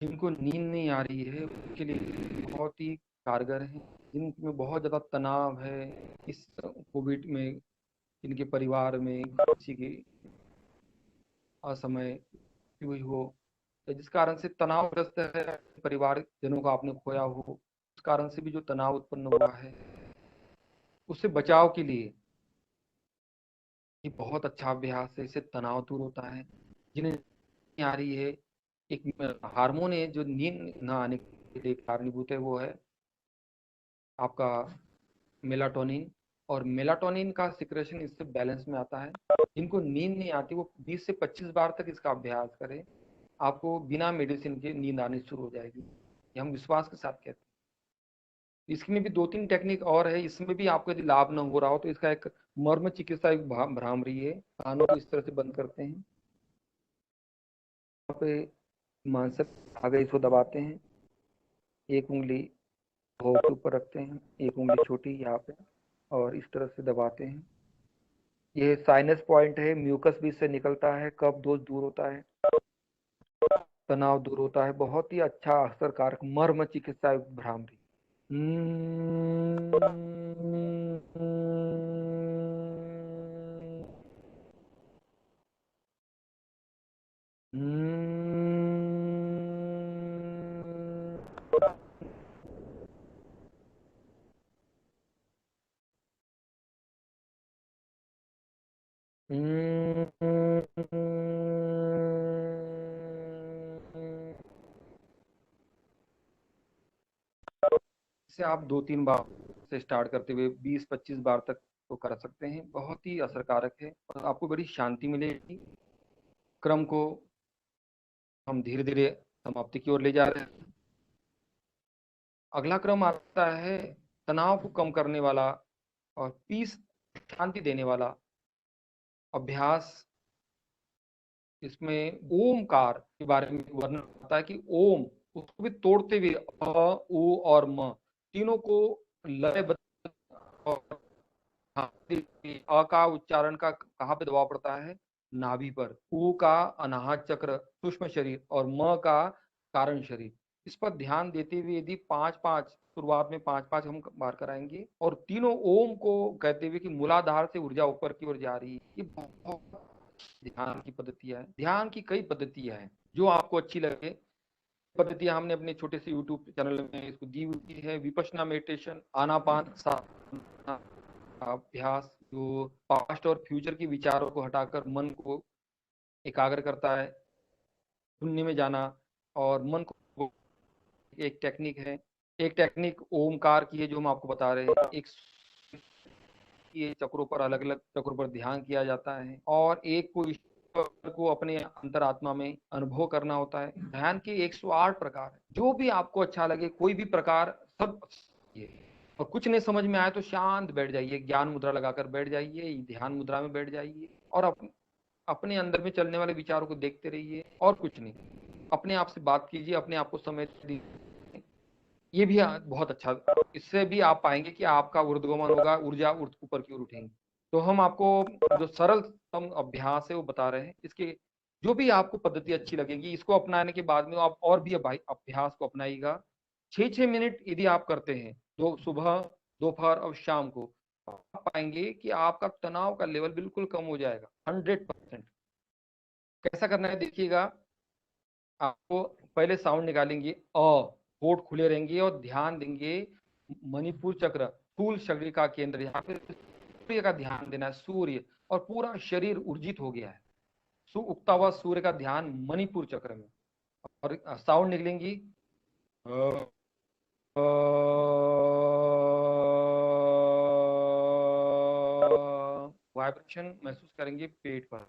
जिनको नींद नहीं आ रही है उनके लिए बहुत ही कारगर है। जिनमें बहुत ज्यादा तनाव है इस कोविड में, जिनके परिवार में किसी की असमय हुई हो, तो जिस कारण से तनावग्रस्त है, परिवार जनों को आपने खोया हो, उस कारण से भी जो तनाव उत्पन्न हुआ है, उससे बचाव के लिए ये बहुत अच्छा अभ्यास है। इससे तनाव दूर होता है। जिन्हें नींद आ रही है, एक हार्मोन है जो नींद न आने के लिए कारणीभूत है, वो है आपका मेलाटोनिन। और मेलाटोनिन का सिक्रेशन इससे बैलेंस में आता है। जिनको नींद नहीं आती वो 20 से 25 बार तक इसका अभ्यास करें, आपको बिना मेडिसिन के नींद आनी शुरू हो जाएगी। ये हम विश्वास के साथ कहते हैं। इसमें भी 2-3 टेक्निक और है, इसमें भी आपको यदि लाभ न हो रहा हो तो इसका एक मर्म चिकित्सा एक भ्रामरी है। कानों को इस तरह से बंद करते हैं, यहाँ पे मांसक आगे इसको दबाते हैं, एक उंगली भौं के ऊपर रखते हैं, एक उंगली छोटी यहाँ पे, और इस तरह से दबाते हैं। ये साइनस पॉइंट है, म्यूकस भी इससे निकलता है, कफ दोष दूर होता है, तनाव दूर होता है। बहुत ही अच्छा असरकारक मर्म चिकित्सा भ्रामरी। इसे आप 2-3 बार से स्टार्ट करते हुए 20-25 बार तक तो कर सकते हैं। बहुत ही असरकारक है और आपको बड़ी शांति मिलेगी। क्रम को हम धीरे धीरे समाप्ति की ओर ले जा रहे हैं। अगला क्रम आता है तनाव को कम करने वाला और पीस, शांति देने वाला अभ्यास। इसमें ओमकार के बारे में वर्णन होता है कि ओम, उसको भी तोड़ते हुए अ, उ और म तीनों को लयबद्ध, और अ का उच्चारण का कहाँ पे दबाव पड़ता है? नाभि पर। उ का अनाहत चक्र सूक्ष्म शरीर और म का कारण शरीर। इस पर ध्यान देते हुए यदि 5-5 शुरुआत में 5-5 हम बार कराएंगे, और तीनों ओम को कहते हुए कि मूलाधार से ऊर्जा ऊपर की ओर जा रही है। ये बहुत ध्यान की पद्धतियां है। ध्यान की कई पद्धतियां हैं, जो आपको अच्छी लगे पद्धतियां हमने अपने छोटे से यूट्यूब चैनल में इसको दी हुई है। विपश्यना मेडिटेशन, आनापान साधना अभ्यास, जो पास्ट और फ्यूचर के विचारों को हटाकर मन को एकाग्र करता है, शून्य में जाना और मन को, एक टेक्निक है। एक टेक्निक ओमकार की है जो हम आपको बता रहे हैं। एक ये चक्रों पर, अलग अलग चक्रों पर ध्यान किया जाता है, और एक को ईश्वर को अपने अंतरात्मा में अनुभव करना होता है। ध्यान के 108 प्रकार है, जो भी आपको अच्छा लगे, कोई भी प्रकार, सब ये। और कुछ नहीं समझ में आए तो शांत बैठ जाइए, ज्ञान मुद्रा लगाकर बैठ जाइए, ध्यान मुद्रा में बैठ जाइए, और अपने अंदर में चलने वाले विचारों को देखते रहिए, और कुछ नहीं। अपने आप से बात कीजिए, अपने आप को समय दीजिए। ये भी बहुत अच्छा, इससे भी आप पाएंगे कि आपका ऊर्ध्वगमन होगा, ऊर्जा ऊपर की ओर उठेंगी। तो हम आपको जो सरलतम अभ्यास है वो बता रहे हैं। इसके जो भी आपको पद्धति अच्छी लगेगी, इसको अपनाने के बाद में आप और भी अभ्यास को अपनाइएगा। 6-6 मिनट यदि आप करते हैं, दो सुबह, दोपहर और शाम को, आप पाएंगे कि आपका तनाव का लेवल बिल्कुल कम हो जाएगा, 100%। कैसा करना है देखिएगा। आपको पहले साउंड निकालेंगे होठ खुले रहेंगे और ध्यान देंगे मणिपुर चक्र, स्थूल शरीर का केंद्र, यहाँ पे सूर्य का ध्यान देना है, सूर्य। और पूरा शरीर ऊर्जित हो गया है, उगता हुआ सूर्य का ध्यान मणिपुर चक्र में। और साउंड निकलेंगी, वाइब्रेशन महसूस करेंगे पेट पर।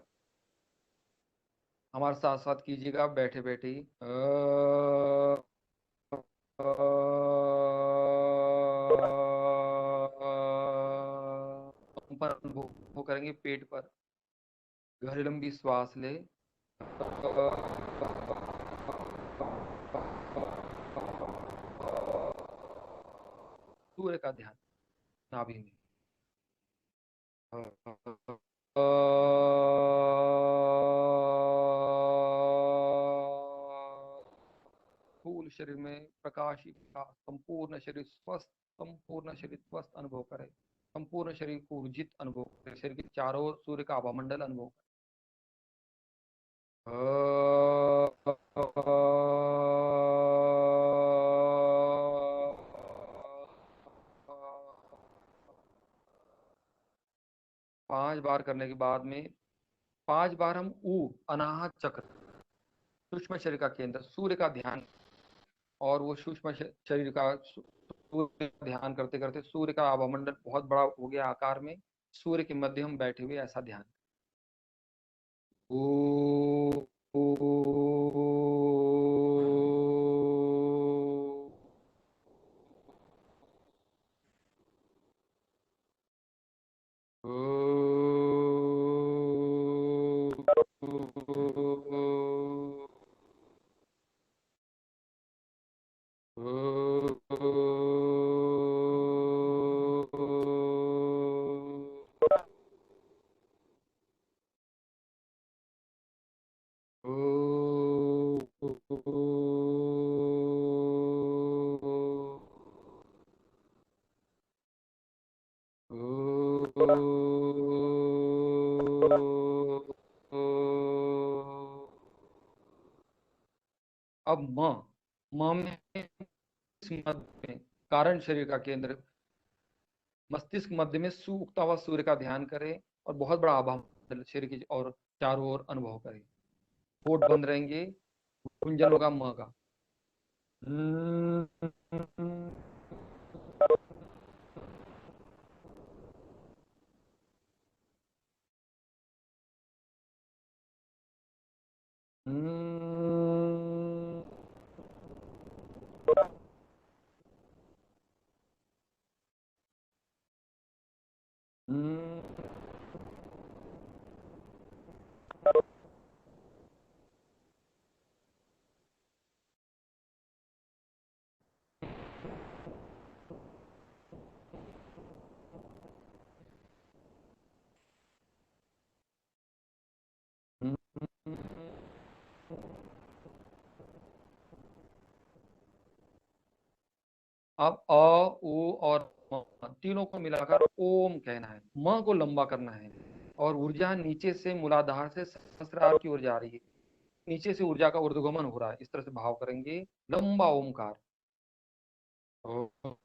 हमारे साथ साथ कीजिएगा बैठे बैठे ही। पर अनुभव करेंगे पेट पर। गहरी लंबी श्वास ले। सूर्य का ध्यान नाभि में। स्थूल शरीर में प्रकाश ही प्रकाश, संपूर्ण शरीर स्वस्थ, संपूर्ण शरीर स्वस्थ अनुभव करे, संपूर्ण शरीर को ऊर्जित अनुभव करे, शरीर के चारों ओर सूर्य का आभामंडल अनुभव करे। 5 बार करने के बाद में 5 बार हम अनाहत चक्र, सूक्ष्म शरीर का केंद्र, सूर्य का ध्यान। और वो सूक्ष्म शरीर का सूर्य का ध्यान करते करते सूर्य का आभामंडल बहुत बड़ा हो गया आकार में, सूर्य के मध्य हम बैठे हुए ऐसा ध्यान। ओ, अब म में मध्य में कारण शरीर का केंद्र, मस्तिष्क मध्य में उगता हुआ सूर्य का ध्यान करें और बहुत बड़ा आभा शरीर की और चारों ओर अनुभव करें। होठ बंद रहेंगे, गुंजन होगा म का। अब उ और म तीनों को मिलाकर ओम कहना है, म को लंबा करना है और ऊर्जा नीचे से मूलाधार से सहस्त्रार की ओर जा रही है, नीचे से ऊर्जा का ऊर्ध्वगमन हो रहा है, इस तरह से भाव करेंगे लंबा ओमकार। ओम।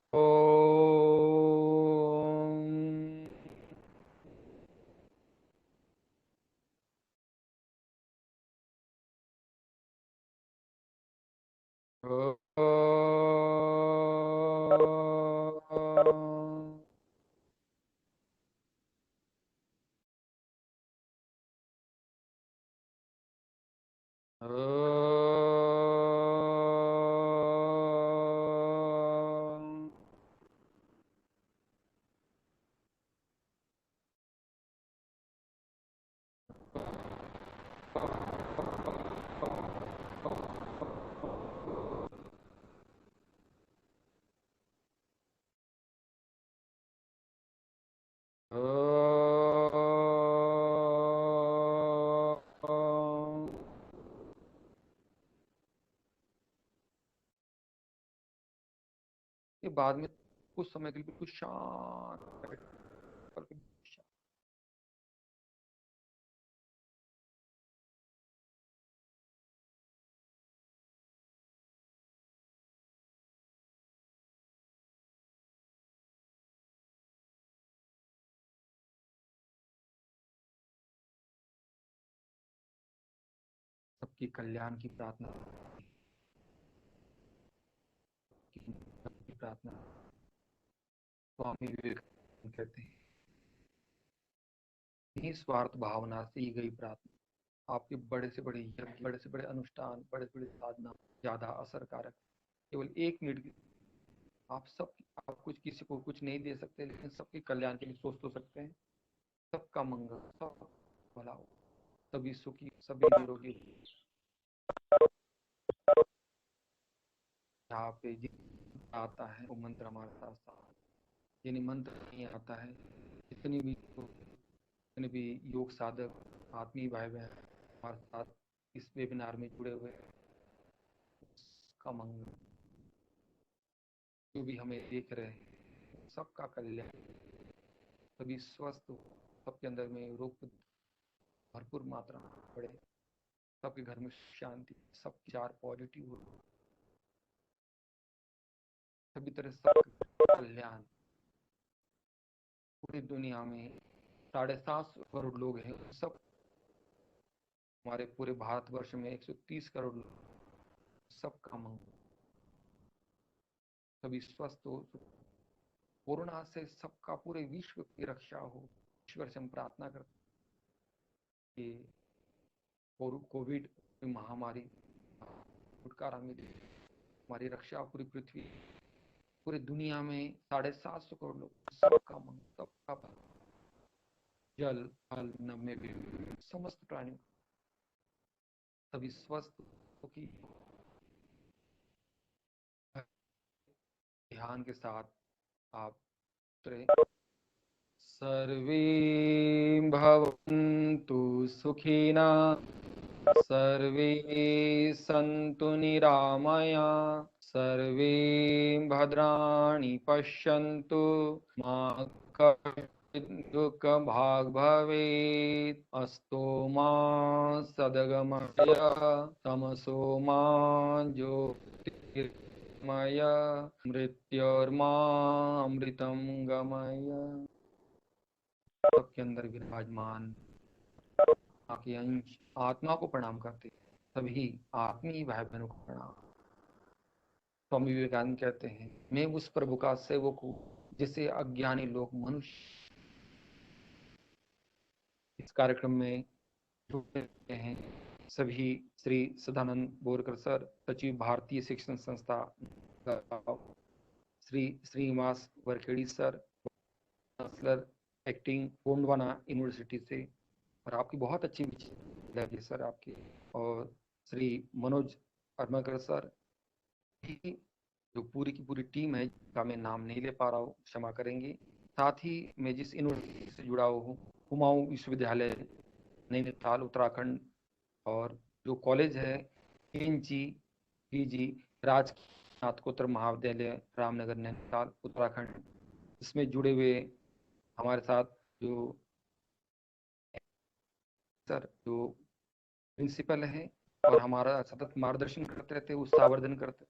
ये बाद में कुछ समय के लिए बिल्कुल शांत बैठ सबके कल्याण की प्रार्थना स्वामी विवेकानंद कहते हैं, निस्वार्थ भावना से की गई प्रार्थना आपके बड़े से बड़े यज्ञ, बड़े से बड़े अनुष्ठान, बड़े से बड़े साधना ज्यादा असरकारक। केवल 1 मिनट की आप कुछ किसी को कुछ नहीं दे सकते, लेकिन सबके कल्याण के लिए सोच तो सकते हैं। सबका मंगल, सब भला हो, सभी सुखी, सभी निरोगी। यहाँ पे जितना आता है वो मंत्र हमारे साथ साथ, यानी मंत्र नहीं आता है, जितने भी योग साधक आत्मीय भाई बहन हमारे साथ इस वेबिनार में जुड़े हुए हैं, का मंगल, जो भी हमें देख रहे हैं सबका कल्याण, सभी स्वस्थ हो, सबके अंदर में रोग भरपूर मात्रा में बढ़े, सबके घर में शांति, सब विचार पॉजिटिव हो, सभी तरह सबका कल्याण। पूरी दुनिया में 750 करोड़ लोग हैं, सब हमारे पूरे भारतवर्ष में 130 करोड़ लोग, सबका मंगल, सभी स्वस्थ हो, कोरोना से सबका पूरे विश्व की रक्षा हो। ईश्वर से हम प्रार्थना करते हैं कोविड महामारी छुटकारा मिले, हमारी रक्षा पूरी पृथ्वी, पूरी दुनिया में 750 करोड़ लोग, सबका मंगल, सबका भला, जल थल नभ में भी समस्त प्राणियों सभी स्वस्थ सुखी। ध्यान के साथ आप सर्वे भवन्तु सुखिनः, सर्वे सन्तु निरामया, सर्वे भद्राणि पश्यन्तु, मा कश्चित् दुःखभाग् भवेत्, अस्तो मा सद्गमय, तमसो मा ज्योतिर्गमय, मृत्योर्मा अमृतं गमय। सबके अंदर विराजमान के अंश आत्मा को प्रणाम करते, सभी आत्मीय भाई बहनों को प्रणाम। स्वामी विवेकानंद कहते हैं, मैं उस प्रभु का सेवक हूँ जिसे अज्ञानी लोग मनुष्य। इस कार्यक्रम में जुड़े हैं सभी श्री सदानंद बोरकर सर, सचिव भारतीय शिक्षण संस्था, Shri Srinivas Varkhedi sir, chancellor acting Gondwana university से, और आपकी बहुत अच्छी लगी सर आपकी, और श्री मनोज अर्मकर सर, जो पूरी की पूरी टीम है का मैं नाम नहीं ले पा रहा हूँ, क्षमा करेंगे। साथ ही मैं जिस यूनिवर्सिटी से जुड़ा हूँ, कुमाऊं विश्वविद्यालय नैनीताल उत्तराखंड, और जो कॉलेज है PNG PG राजकीय स्नातकोत्तर महाविद्यालय रामनगर नैनीताल उत्तराखंड, इसमें जुड़े हुए हमारे साथ जो सर जो प्रिंसिपल है और हमारा सतत मार्गदर्शन करते रहते, उत्साहवर्धन करते,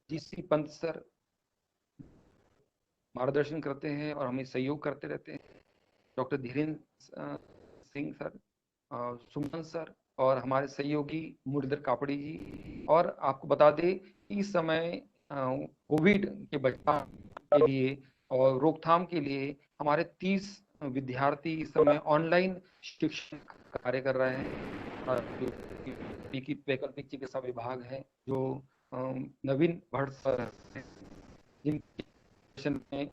GC पंत सर मार्गदर्शन करते हैं और हमें सहयोग करते रहते हैं, डॉक्टर धीरेन्द्र सिंह सर, सुमन सर, और हमारे सहयोगी मुरलीधर कापड़ी जी। और आपको बता दें कि इस समय कोविड के बचाव के लिए और रोकथाम के लिए हमारे 30 विद्यार्थी इस समय ऑनलाइन शिक्षण कार्य कर रहे हैं, और जो की वैकल्पिक चिकित्सा विभाग है, जो नवीन भट्ट सर हैं, जिनके में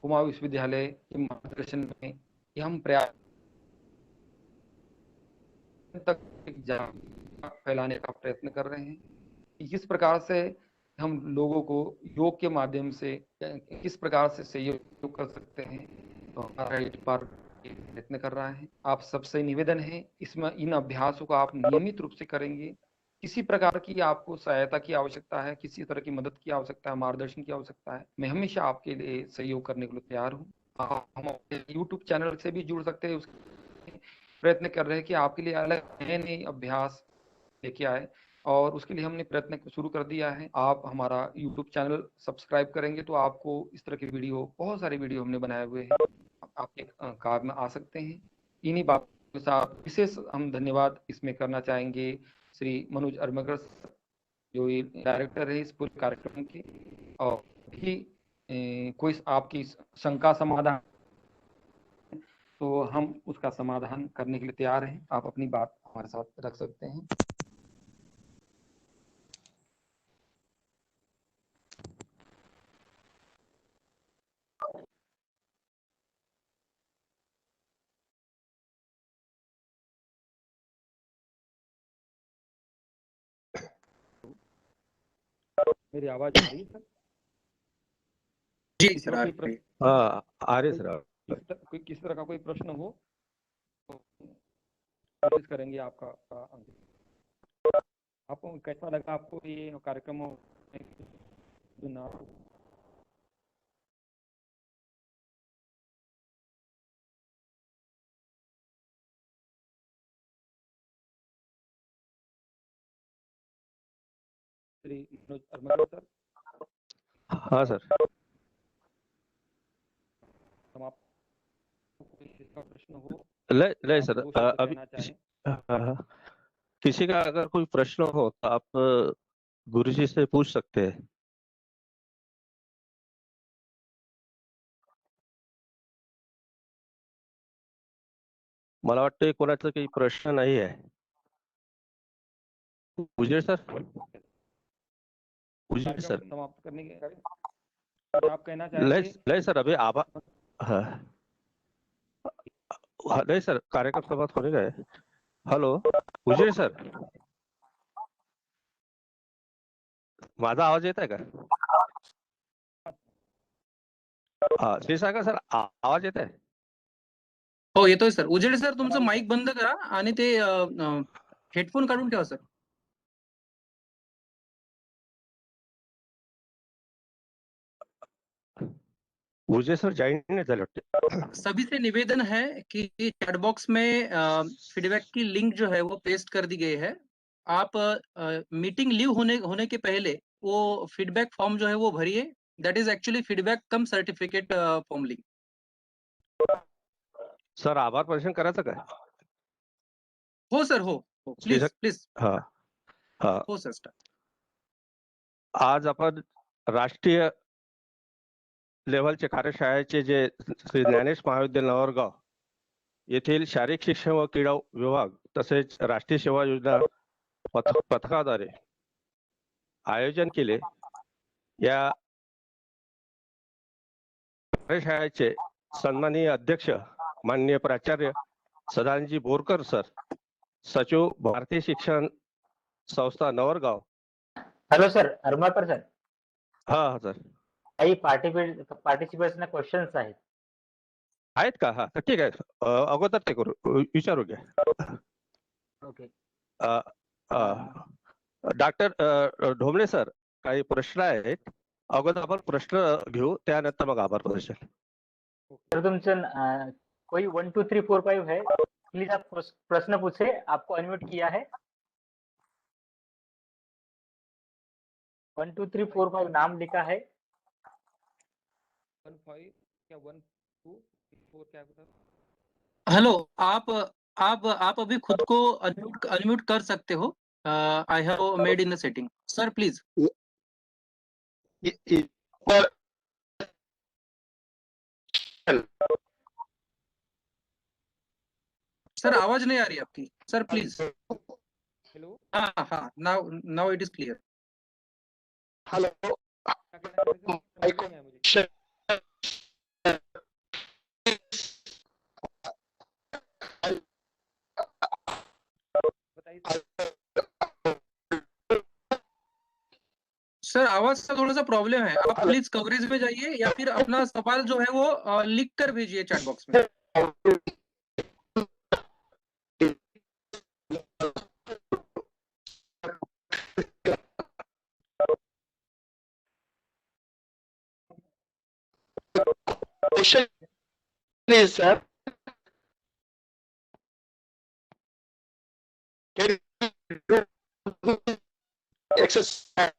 कुमाऊं विश्वविद्यालय के मार्गदर्शन में ये हम प्रयास तक जागरूकता फैलाने का प्रयत्न कर रहे हैं कि किस प्रकार से हम लोगों को योग के माध्यम से किस प्रकार से सहयोग कर सकते हैं, तो हमारा प्रयत्न कर रहा है। आप सबसे निवेदन है, इसमें इन अभ्यासों को आप नियमित रूप से करेंगे। किसी प्रकार की आपको सहायता की आवश्यकता है, किसी तरह की मदद की आवश्यकता है, मार्गदर्शन की आवश्यकता है, मैं हमेशा आपके लिए सहयोग करने के लिए तैयार हूँ। आप हमारे YouTube चैनल से भी जुड़ सकते हैं, उसके प्रयत्न कर रहे हैं कि आपके लिए अलग नए नए अभ्यास लेके आए, और उसके लिए हमने प्रयत्न शुरू कर दिया है। आप हमारा YouTube चैनल सब्सक्राइब करेंगे तो आपको इस तरह के वीडियो, बहुत सारे वीडियो हमने बनाए हुए हैं, आपके काम में आ सकते हैं। इन्हीं बातों के साथ विशेष हम धन्यवाद इसमें करना चाहेंगे श्री मनोज अर्मकर जो ये डायरेक्टर है इस पूरे कार्यक्रम के, और भी कोई आपकी शंका समाधान तो हम उसका समाधान करने के लिए तैयार हैं। आप अपनी बात हमारे साथ रख सकते हैं। मेरी आवाज आ रही है सर? जी सर, आ रही है। हाँ, आ रही है सर। किस तरह का कोई प्रश्न हो तो कोशिश करेंगे आपका अंक। आपको कैसा लगा, आपको ये कार्यक्रम सुना? श्री मनोज अर्मकर सर, हाँ सर। हम आप इसका प्रश्न हो नहीं सर, दो शब्द अभी कहना चाहें। हाँ, किसी का अगर कोई प्रश्न हो तो आप गुरुजी से पूछ सकते हैं। मला वाटतं कोणाचा काही प्रश्न नाही आहे. उजेड सर, उजेड सर. कार्यक्रम समाप्त करने के आप कहना चाहेंगे? नहीं सर, अभी आभा हाँ नहीं सर, कार्यक्रम समाप्त होने का है. हॅलो उजेड सर, माझा आवाज येत आहे का? हा श्रीसागर सर, आवाज येत आहे? हो येतोय सर. उजेड सर, तुमचं माईक बंद करा आणि ते हेडफोन काढून ठेवा सर. उजेड सर जॉइन नहीं झाले वाटते. सभी से निवेदन है कि चैट बॉक्स में फीडबैक की लिंक जो है वो पेस्ट कर दी गई है. आप मीटिंग लीव होने के पहले वो फीडबैक फॉर्म जो है वो भरिए. That is actually feedback come certificate form link. Sir आभार प्रदर्शन करायचं का? हो सर, हो प्लीज प्लीज. हाँ हाँ. हो सर स्टार्ट. आज आपण राष्ट्रीय लेव्हलचे कार्यशाळेचे जे श्री ज्ञानेश महाविद्यालय नवरगाव येथील शारीरिक शिक्षण व क्रीडा विभाग तसेच राष्ट्रीय सेवा योजना पथकाद्वारे आयोजन केले. या कार्यशाळेचे सन्माननीय अध्यक्ष माननीय प्राचार्य सदानंदजी बोरकर सर, सचिव भारतीय शिक्षण संस्था Navargaon. Hello sir, Armakar sir. हा सर. काही पार्टिसिपेट्सना क्वेश्चन्स आहेत का? हा ठीक आहे, अगोदर ते करू विचारू घ्या. ओके. डॉक्टर ढोमणे सर, काही प्रश्न आहेत, अगोदर आपण प्रश्न घेऊ, त्यानंतर मग आभार प्रदर्शन. सर तुमचं कोई 1 2 3 4 5 है, प्लीज आप प्रश्न पूछे. आपको अनम्यूट किया है. 1 2 3 4 5 नाम लिखा है. 1 5 क्या 1 2 4 क्या बता? हेलो, आप अभी खुद को अनम्यूट कर सकते हो. I have made in the setting. Sir please. Sir आवाज नहीं आ रही आपकी. Sir please. हेलो, हाँ हाँ, now it is clear. Hello. Sir आवाज का थोड़ा सा प्रॉब्लम है. आप प्लीज कवरेज में जाइए या फिर अपना सवाल जो है वो लिख कर भेजिए चैट बॉक्स में. Question is, sir, can you do exercise?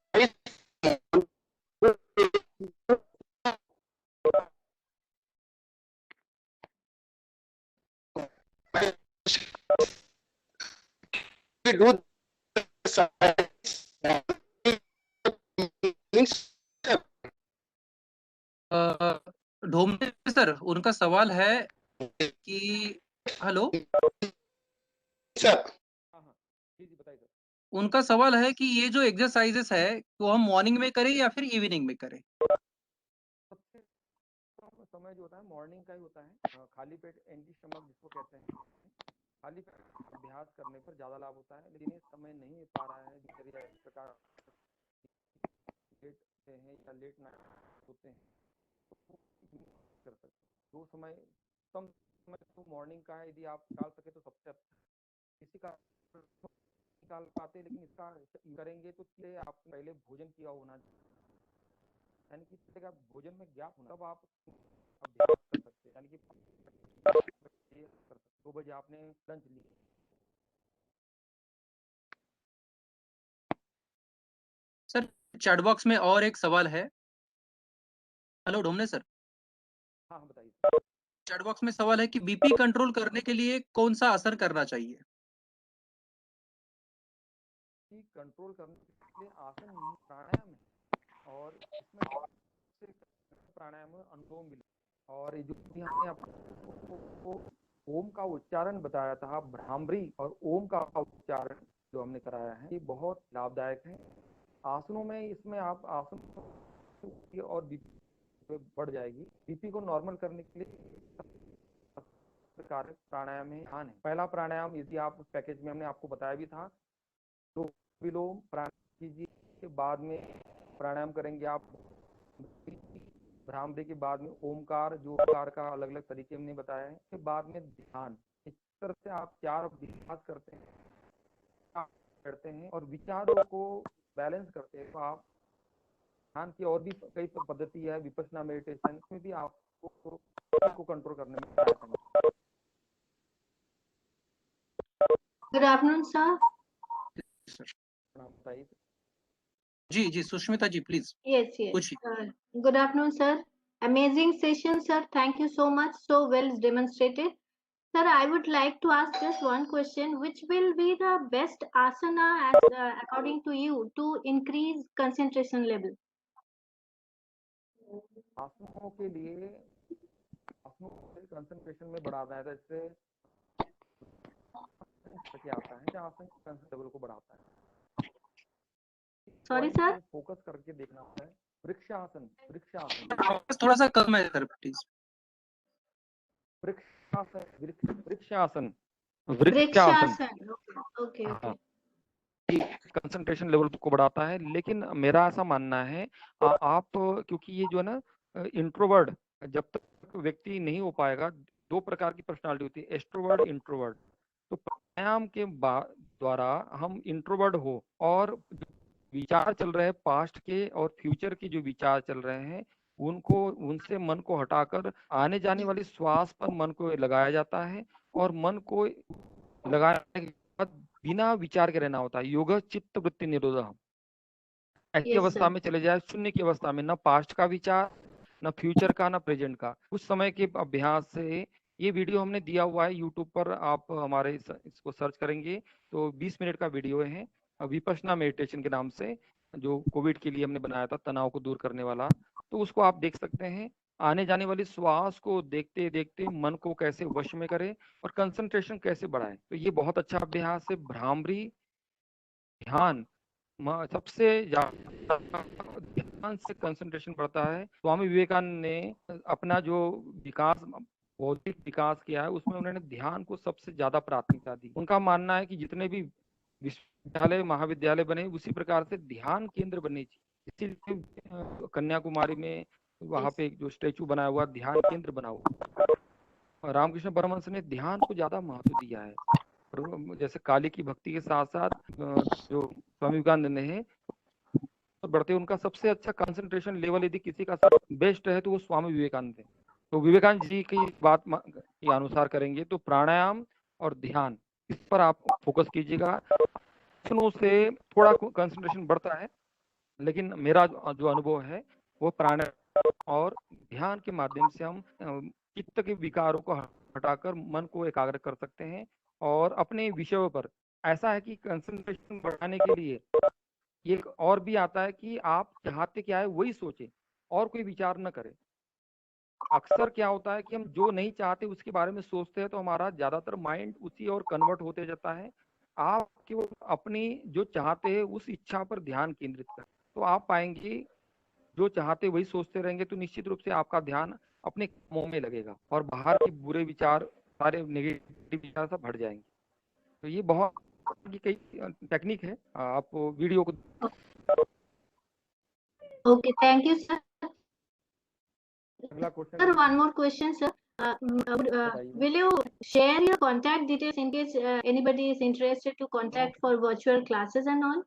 We do Dhomne sir, उनका सवाल है कि हेलो, हाँ हाँ जी जी बताइए सर। उनका सवाल है कि ये जो एक्सरसाइजेस है वो हम मॉर्निंग में करें या फिर इवनिंग में करें? सबसे कम समय जो होता है मॉर्निंग का ही होता है। खाली पेट एम्प्टी स्टमक जिसको कहते हैं, खाली पेट अभ्यास करने पर ज्यादा लाभ होता है, लेकिन ये समय नहीं मिल पा रहा है दिनचर्या इस प्रकार लेट हैं या लेट नाइट होते हैं तो कर सकते हैं। जो समय कम समय तो मॉर्निंग का है, यदि आप डाल सके तो सबसे अच्छा। किसी का निकाल पाते, लेकिन इसका करेंगे तो ये आप पहले भोजन किया होना, यानी कि पहले का भोजन में गैप होना, तब आप अभ्यास कर सकते हैं। यानी कि 2 बजे आपने लंच लिया, सर चैट बॉक्स में और एक सवाल है। हेलो ढोमने सर, हाँ हाँ बताइए। चैट बॉक्स में सवाल है कि बीपी कंट्रोल करने के लिए कौन सा आसन करना चाहिए? कि कंट्रोल करने के लिए आसन प्राणायाम है, और इसमें सबसे प्राणायाम है अनुलोम विलोम। और ये जो भी हमने आपको ओम का उच्चारण बताया था, भ्रामरी और ओम का उच्चारण जो हमने कराया है, ये बहुत लाभदायक है। आसनों में इसमें आप आसन और बीपी बढ़ जाएगी। बीपी को नॉर्मल करने के लिए कारक प्राणायाम है, ध्यान है। पहला प्राणायाम यदि आप उस पैकेज में हमने आपको बताया भी था, तो विलोम प्राणायाम कीजिए, बाद में प्राणायाम करेंगे आप भ्रामरी के बाद में ओमकार, जो ओमकार का अलग अलग तरीके हमने बताया है, फिर बाद में ध्यान। इस तरह से आप 4 अभ्यास करते हैं और विचारों को बैलेंस करते हैं। तो आप ध्यान की और भी कई पद्धति है, विपश्यना मेडिटेशन, इसमें भी आपको कंट्रोल करने में सहायता मिलेगी। Good afternoon, sir. बताइए। जी जी सुष्मिता जी प्लीज Yes, yes. पूछिए। Good afternoon, sir. Amazing session, sir. Thank you so much. So well demonstrated. Sir, I would like to ask just one question. Which will be the best asana according to you to increase concentration level? आसनों के लिए concentration में बढ़ाता है, जैसे आता है जहाँ आसन कंसंट्रेशन लेवल को बढ़ाता है। Sorry, sir. फोकस करके देखना होता है। वृक्षासन, आवाज थोड़ा सा कम है sir please. Vrikshasana Vrikshasana. Okay, okay. Concentration level को बढ़ाता है। लेकिन मेरा ऐसा मानना है, आप क्योंकि ये जो है ना इंट्रोवर्ट, जब तक व्यक्ति नहीं हो पाएगा, 2 प्रकार की पर्सनालिटी होती है, एक्सट्रोवर्ट, इंट्रोवर्ट। तो प्राणायाम के द्वारा हम इंट्रोवर्ट हो और विचार चल रहे हैं पास्ट के और फ्यूचर के, जो विचार चल रहे हैं उनसे मन को हटाकर आने जाने वाली श्वास पर मन को लगाया जाता है, और मन को लगाने के बाद बिना विचार के रहना होता है। योग चित्त वृत्ति निरोध, ऐसी Yes, अवस्था sir. में चले जाए, शून्य की अवस्था में, न पास्ट का विचार, न फ्यूचर का, न प्रेजेंट का। उस समय के अभ्यास से, ये वीडियो हमने दिया हुआ है यूट्यूब पर, आप हमारे इसको सर्च करेंगे तो 20 मिनट का वीडियो है, विपश्यना मेडिटेशन के नाम से, जो कोविड के लिए हमने बनाया था, तनाव को दूर करने वाला। तो उसको आप देख सकते हैं। आने जाने वाली श्वास को देखते देखते मन को कैसे वश में करे और कंसंट्रेशन कैसे बढ़ाए, तो ये बहुत अच्छा अभ्यास है। भ्रामरी ध्यान सबसे ज्यादा ध्यान से कंसंट्रेशन बढ़ता है। स्वामी विवेकानंद ने अपना जो विकास, बौद्धिक विकास किया है, उसमें उन्होंने ध्यान को सबसे ज्यादा प्राथमिकता दी। उनका मानना है कि जितने भी विश्वविद्यालय महाविद्यालय बने, उसी प्रकार से ध्यान केंद्र बनने चाहिए। इसीलिए कन्याकुमारी में वहां पे जो स्टेचू बनाया हुआ, ध्यान केंद्र बना हुआ। रामकृष्ण परमहंस ने ध्यान को ज्यादा महत्व दिया है। जैसे काली की भक्ति के साथ साथ जो स्वामी विवेकानंद ने है, तो बढ़ते उनका सबसे अच्छा कंसंट्रेशन लेवल यदि किसी का बेस्ट है तो वो स्वामी विवेकानंद है। तो विवेकानंद जी की बात के अनुसार करेंगे तो प्राणायाम और ध्यान, इस पर आप फोकस कीजिएगा। आसनों से थोड़ा कंसंट्रेशन बढ़ता है, लेकिन मेरा जो अनुभव है वो प्राणायाम और ध्यान के माध्यम से हम चित्त के विकारों को हटाकर मन को एकाग्र कर सकते हैं और अपने विषयों पर ऐसा है कि कंसंट्रेशन बढ़ाने के लिए एक और भी आता है कि आप चाहते क्या है वही सोचें और कोई विचार न करें। अक्सर क्या होता है कि हम जो नहीं चाहते उसके बारे में सोचते हैं तो हमारा ज्यादातर माइंड उसी ओर कन्वर्ट होते जाता है। आप केवल अपनी जो चाहते हैं उस इच्छा पर ध्यान केंद्रित करें, तो आप पाएंगे जो चाहते वही सोचते रहेंगे तो निश्चित रूप से आपका ध्यान अपने कामों में लगेगा और बाहर के बुरे विचार, सारे नेगेटिव विचार सब हट जाएंगे। तो ये बहुत की कई टेक्निक है, आप वीडियो को। Okay, thank you, sir. अगला question Sir, one more question, sir. बताइए। Will you share your contact details in case anybody is interested to contact for virtual classes and all?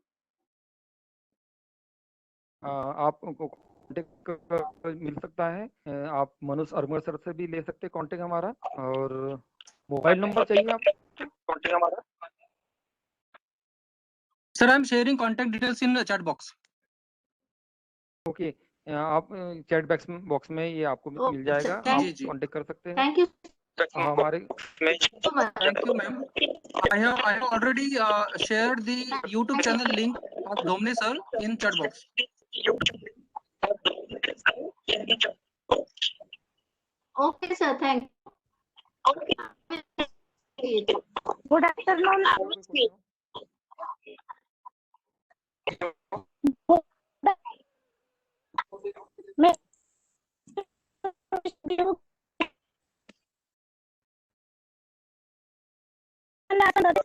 आपको कांटेक्ट मिल सकता है, आप Manoj Armar sir से भी ले सकते हैं कांटेक्ट हमारा, और मोबाइल नंबर चाहिए आपको कांटेक्ट हमारा? Sir, I'm sharing contact details in the chat box. Okay, आप चैट बॉक्स में ये आपको Okay, मिल जाएगा, sir. आप जी। कांटेक्ट कर सकते हैं Thank you हमारे। so much. Thank you, ma'am. I have already shared the YouTube channel link of Dhomne sir in chat box. Okay, sir. Thank you. Good afternoon.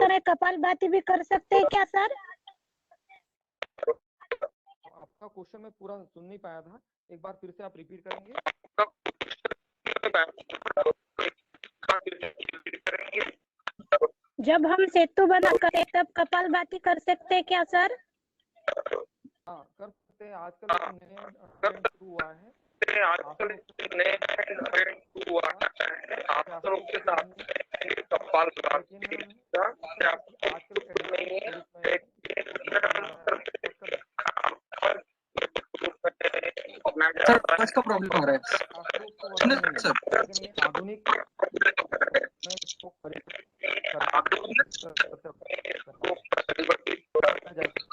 मैं कपालभाति भी कर सकते हैं क्या सर? आपका क्वेश्चन मैं पूरा सुन नहीं पाया था, एक बार फिर से आप रिपीट करेंगे? जब हम सेतु बना करें तब कपालभाति कर सकते हैं क्या सर? हाँ, कर सकते हैं। आजकल एक नया ट्रेंड शुरू हुआ है, आजकल नए ट्रेंड हुआ है, आजकल के साथ कपालभाति का आजकल सर, बस का प्रॉब्लम आ रहा है सर। आधुनिक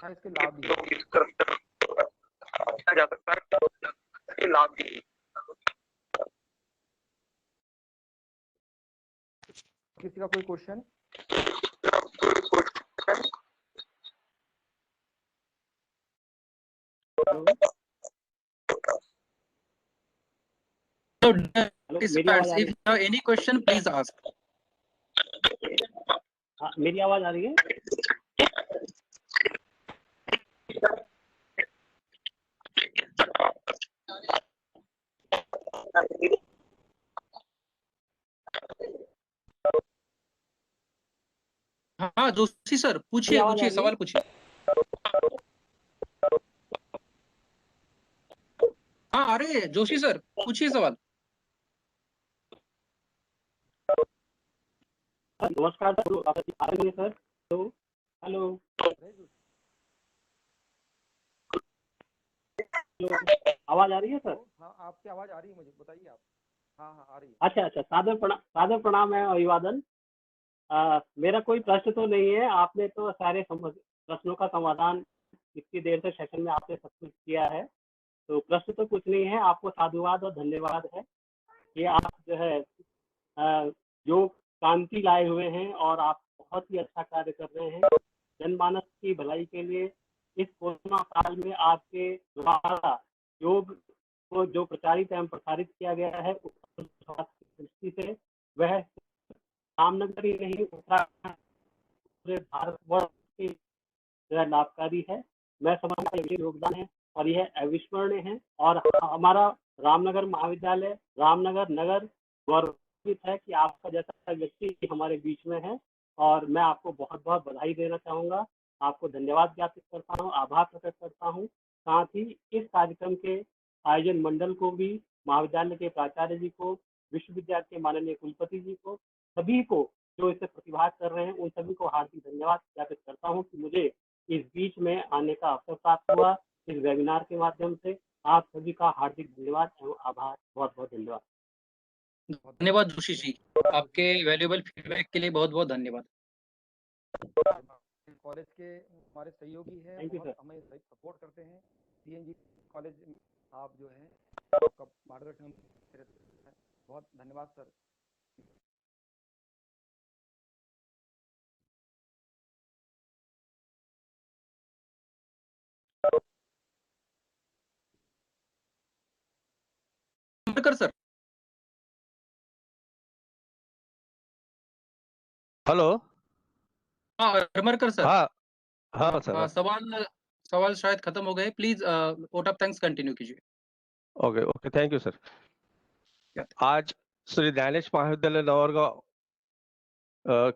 इसके लाभ भी जा सकता है, इसके लाभ भी। किसी का कोई question? So, participants, if you have any question, please ask. हाँ, मेरी आवाज आ रही है? हाँ जोशी सर, पूछिए सवाल पूछिए। हाँ अरे जोशी सर, पूछिए सवाल। नमस्कार सर। तो हेलो, आवाज आ रही है सर? हाँ, आपकी आवाज आ रही है मुझे, बताइए आप। हाँ आ रही है। अच्छा, सादर प्रणाम है अभिवादन। मेरा कोई प्रश्न तो नहीं है, आपने तो सारे प्रश्नों का समाधान इतनी देर से सेशन में आपने सब कुछ किया है, तो प्रश्न तो कुछ नहीं है। आपको साधुवाद और धन्यवाद है कि आप जो है जो क्रांति लाए हुए हैं और आप बहुत ही अच्छा कार्य कर रहे हैं जनमानस की भलाई के लिए। इस कोरोना काल में आपके द्वारा योग को जो प्रचारित एवं प्रसारित किया गया है दृष्टि से वह रामनगर ही नहीं उत्तराखंड पूरे भारतवर्ष के लाभकारी है। मैं समझता हूँ योगदान है और यह अविस्मरणीय है और हमारा रामनगर महाविद्यालय, रामनगर नगर गौरवित है कि आपका जैसा व्यक्ति हमारे बीच में है और मैं आपको बहुत बहुत बधाई देना चाहूँगा। आपको धन्यवाद ज्ञापित करता हूँ, आभार प्रकट करता हूँ। साथ ही इस कार्यक्रम के आयोजन मंडल को भी, महाविद्यालय के प्राचार्य जी को, विश्वविद्यालय के माननीय कुलपति जी को, सभी को जो इससे प्रतिभाग कर रहे हैं उन सभी को हार्दिक धन्यवाद ज्ञापित करता हूँ कि मुझे इस बीच में आने का अवसर प्राप्त हुआ इस वेबिनार के माध्यम से। आप सभी का हार्दिक धन्यवाद एवं आभार, बहुत बहुत धन्यवाद। धन्यवाद जोशी जी, आपके वैल्यूएबल फीडबैक के लिए बहुत बहुत धन्यवाद। कॉलेज के हमारे सहयोगी हैं, Thank you, बहुत sir. हमें सपोर्ट करते हैं। CNG कॉलेज आप जो है आपका मार्गदर्शन रहते हैं। बहुत धन्यवाद सर। कर सर। हेलो। हाँ हरमरकर सर। हाँ हाँ सर। सवाल शायद खत्म हो गए। Please vote of thanks continue कीजिए। Okay okay, thank you sir. आज श्री ज्ञानेश महाविद्यालय नवरगांव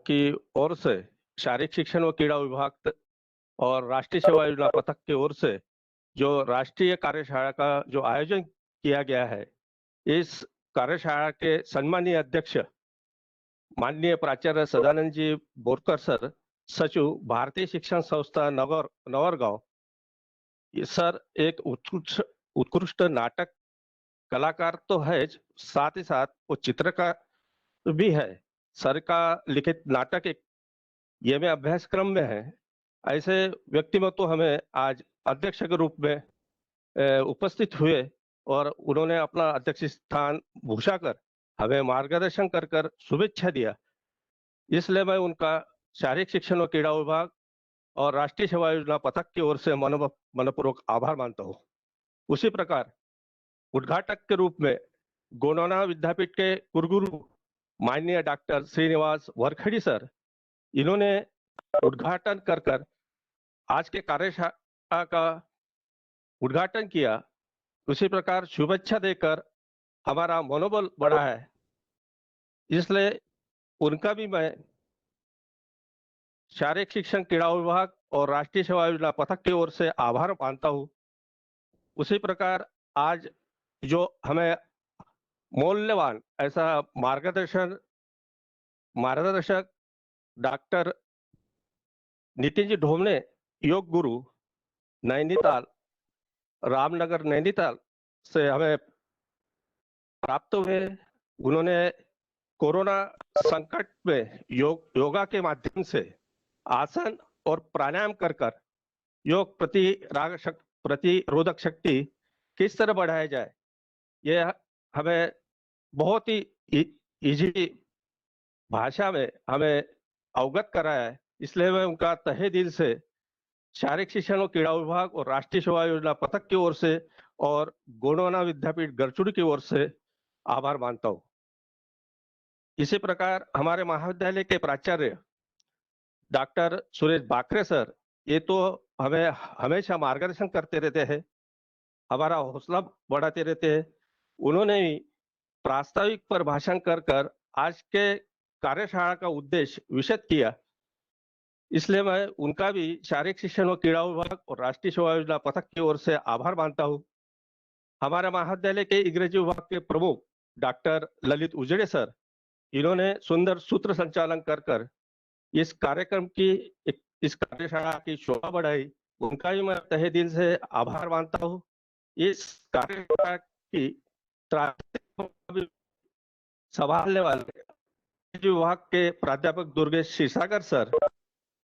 की ओर से शारीरिक शिक्षण व क्रीड़ा विभाग और राष्ट्रीय सेवा योजना पथक की ओर से जो राष्ट्रीय कार्यशाला का जो आयोजन किया गया है, इस कार्यशाला के सम्मानीय अध्यक्ष माननीय प्राचार्य सदानंद जी बोरकर सर, सचिव भारतीय शिक्षण संस्था नवरगांव सर एक उत्कृष्ट नाटक कलाकार तो है, साथ ही साथ वो चित्रकार भी है। सर का लिखित नाटक एक में अभ्यासक्रम में है। ऐसे व्यक्तिमत्व हमें आज अध्यक्ष के रूप में उपस्थित हुए और उन्होंने अपना अध्यक्ष स्थान भूषा कर हमें मार्गदर्शन कर शुभेच्छा दिया। इसलिए मैं उनका शारीरिक शिक्षण व क्रीड़ा विभाग और राष्ट्रीय सेवा योजना पथक की ओर से मनपूर्वक आभार मानता हूँ। उसी प्रकार उद्घाटक के रूप में गोंडवाना विद्यापीठ के कुलगुरु माननीय डॉक्टर श्रीनिवास वरखड़ी सर, इन्होंने उद्घाटन कर आज के कार्यशाला का उद्घाटन किया। उसी प्रकार शुभेच्छा देकर हमारा मनोबल बढ़ा है, इसलिए उनका भी मैं शारीरिक शिक्षण क्रीड़ा विभाग और राष्ट्रीय सेवा योजना पथक की ओर से आभार मानता हूँ। उसी प्रकार आज जो हमें मूल्यवान ऐसा मार्गदर्शक डॉक्टर नितिन जी ढोमने, योग गुरु नैनीताल, रामनगर नैनीताल से हमें प्राप्त हुए। उन्होंने कोरोना संकट में योगा के माध्यम से आसन और प्राणायाम कर योग प्रतिरोधक शक्ति किस तरह बढ़ाया जाए, यह हमें बहुत ही इजी भाषा में हमें अवगत कराया है। इसलिए मैं उनका तहे दिल से शारीरिक शिक्षण और क्रीड़ा विभाग और राष्ट्रीय सेवा योजना पथक की ओर से और गोंडवाना विद्यापीठ गरचुड़ी की ओर से आभार मानता हूँ। इसी प्रकार हमारे महाविद्यालय के प्राचार्य डॉक्टर सुरेश बाकरे सर, ये तो हमें हमेशा मार्गदर्शन करते रहते हैं, हमारा हौसला बढ़ाते रहते हैं। उन्होंने भी प्रास्ताविक पर भाषण कर आज के कार्यशाला का उद्देश्य विशद किया। इसलिए मैं उनका भी शारीरिक शिक्षण व क्रीड़ा विभाग और राष्ट्रीय सेवा योजना पथक की ओर से आभार मानता हूँ। हमारे महाविद्यालय के अंग्रेजी विभाग के प्रमुख डॉक्टर ललित उजड़े सर, इन्होंने सुंदर सूत्र संचालन कर इस कार्यक्रम की इस कार्यशाला की शोभा बढ़ाई। उनका भी मैं तहे दिल से आभार मानता हूँ। इस कार्यशाला की संभालने वाले विभाग के प्राध्यापक दुर्गेश क्षीरसागर सर,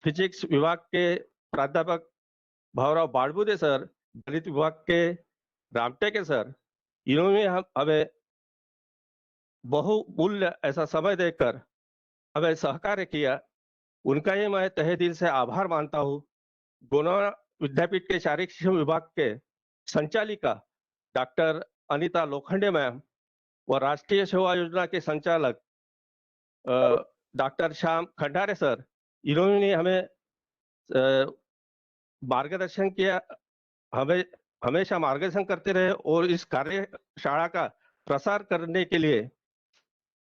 फिजिक्स विभाग के प्राध्यापक भावराव बाड़बुदे सर, गणित विभाग के रामटेके सर, इन्होंने हमें बहुमूल्य ऐसा समय देकर हमें सहकार्य किया। उनका ही मैं तहे दिल से आभार मानता हूँ। गोंडवाना विद्यापीठ के शारीरिक शिक्षण विभाग के संचालिका डॉक्टर अनीता लोखंडे मैम व राष्ट्रीय सेवा योजना के संचालक डॉक्टर श्याम खंडारे सर, इन्होंने हमें मार्गदर्शन किया, हमें हमेशा मार्गदर्शन करते रहे और इस कार्यशाला का प्रसार करने के लिए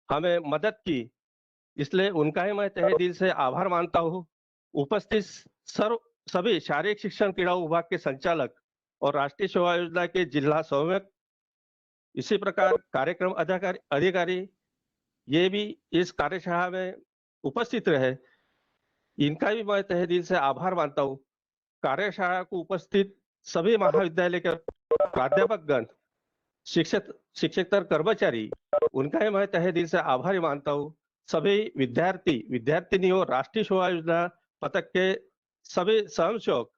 हमें मदद की। इसलिए उनका ही मैं तहे दिल से आभार मानता हूँ। उपस्थित सभी शारीरिक शिक्षण क्रीड़ा विभाग के संचालक और राष्ट्रीय सेवा योजना के जिला समन्वयक, इसी प्रकार कार्यक्रम अधिकारी ये भी इस कार्यशाला में उपस्थित रहे, इनका भी मैं तहे दिल से आभार मानता हूँ। कार्यशाला को उपस्थित सभी महाविद्यालय के प्राध्यापकगण, शिक्षकेतर कर्मचारी, उनका ही मैं तहे दिल से आभारी मानता हूँ। सभी विद्यार्थिनी और राष्ट्रीय सेवा योजना पथक के सभी स्वयंसेवक,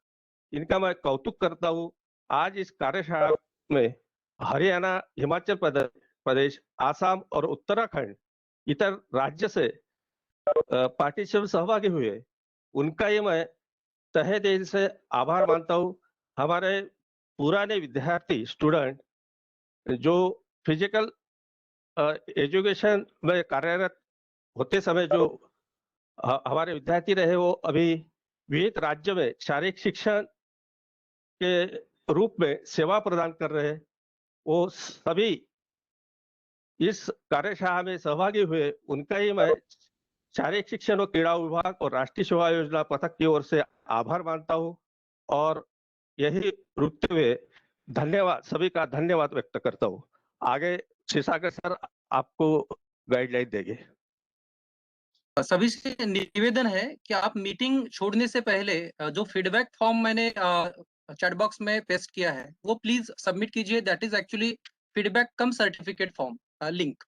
इनका मैं कौतुक करता हूँ। आज इस कार्यशाला में हरियाणा, हिमाचल प्रदेश, आसाम और उत्तराखंड इतर राज्य से पार्टिसिपेंट सहभागी हुए, उनका ये मैं तहे दिल से आभार मानता हूँ। हमारे पुराने विद्यार्थी स्टूडेंट जो फिजिकल एजुकेशन में कार्यरत होते समय जो हमारे विद्यार्थी रहे, वो अभी विविध राज्य में शारीरिक शिक्षण के रूप में सेवा प्रदान कर रहे हैं, वो सभी इस कार्यशाला में सहभागी हुए, उनका ही मैं शारीरिक शिक्षण और क्रीड़ा विभाग और राष्ट्रीय सेवा योजना पथक की ओर से आभार मानता हूँ और यही रुकते हुए धन्यवाद, सभी का धन्यवाद व्यक्त करता हूँ। आगे शिवसागर सर आपको गाइडलाइन देंगे। सभी से निवेदन है कि आप मीटिंग छोड़ने से पहले जो फीडबैक फॉर्म मैंने चैट बॉक्स में पेस्ट किया है वो प्लीज सबमिट कीजिए। That is actually feedback come certificate form link.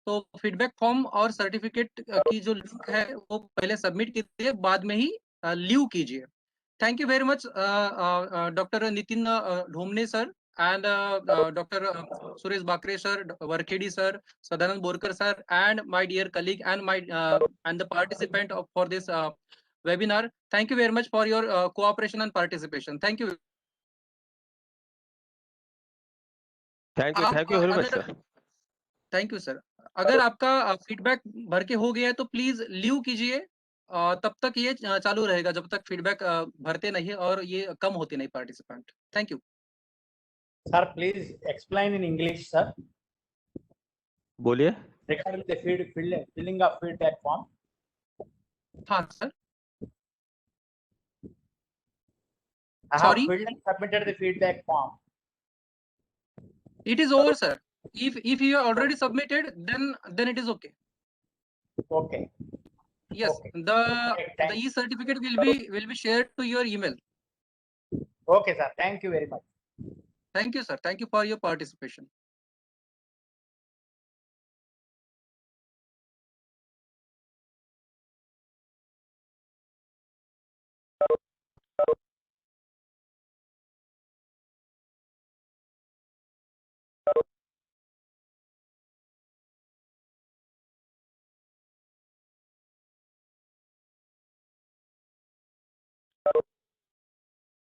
तो फीडबैक फॉर्म और सर्टिफिकेट की जो लिंक है वो पहले सबमिट कीजिए, बाद में ही लीव कीजिए। Thank you very much doctor Nitin Dhomne sir and Dr. Suresh Bakre sir, Varkhedi sir, Sadanand Borkar sir, and my dear colleague and my and the participant for this webinar. Thank you very much for your cooperation and participation. Thank you. Thank you very much sir. Thank you sir. अगर आपका feedback भर के हो गया है तो please leave कीजिए, तब तक ये चालू रहेगा जब तक फीडबैक भरते नहीं और ये कम होते नहीं participant. Thank you Sir, please explain in English, sir. बोलिए। Regarding the filling of feedback form. हाँ sir. I have filled and submitted the feedback form. It is over, sir. If you have already submitted, then it is okay. Okay. Yes, Okay. the e-certificate will be shared to your email. Okay, sir. Thank you very much. Thank you, sir. Thank you for your participation.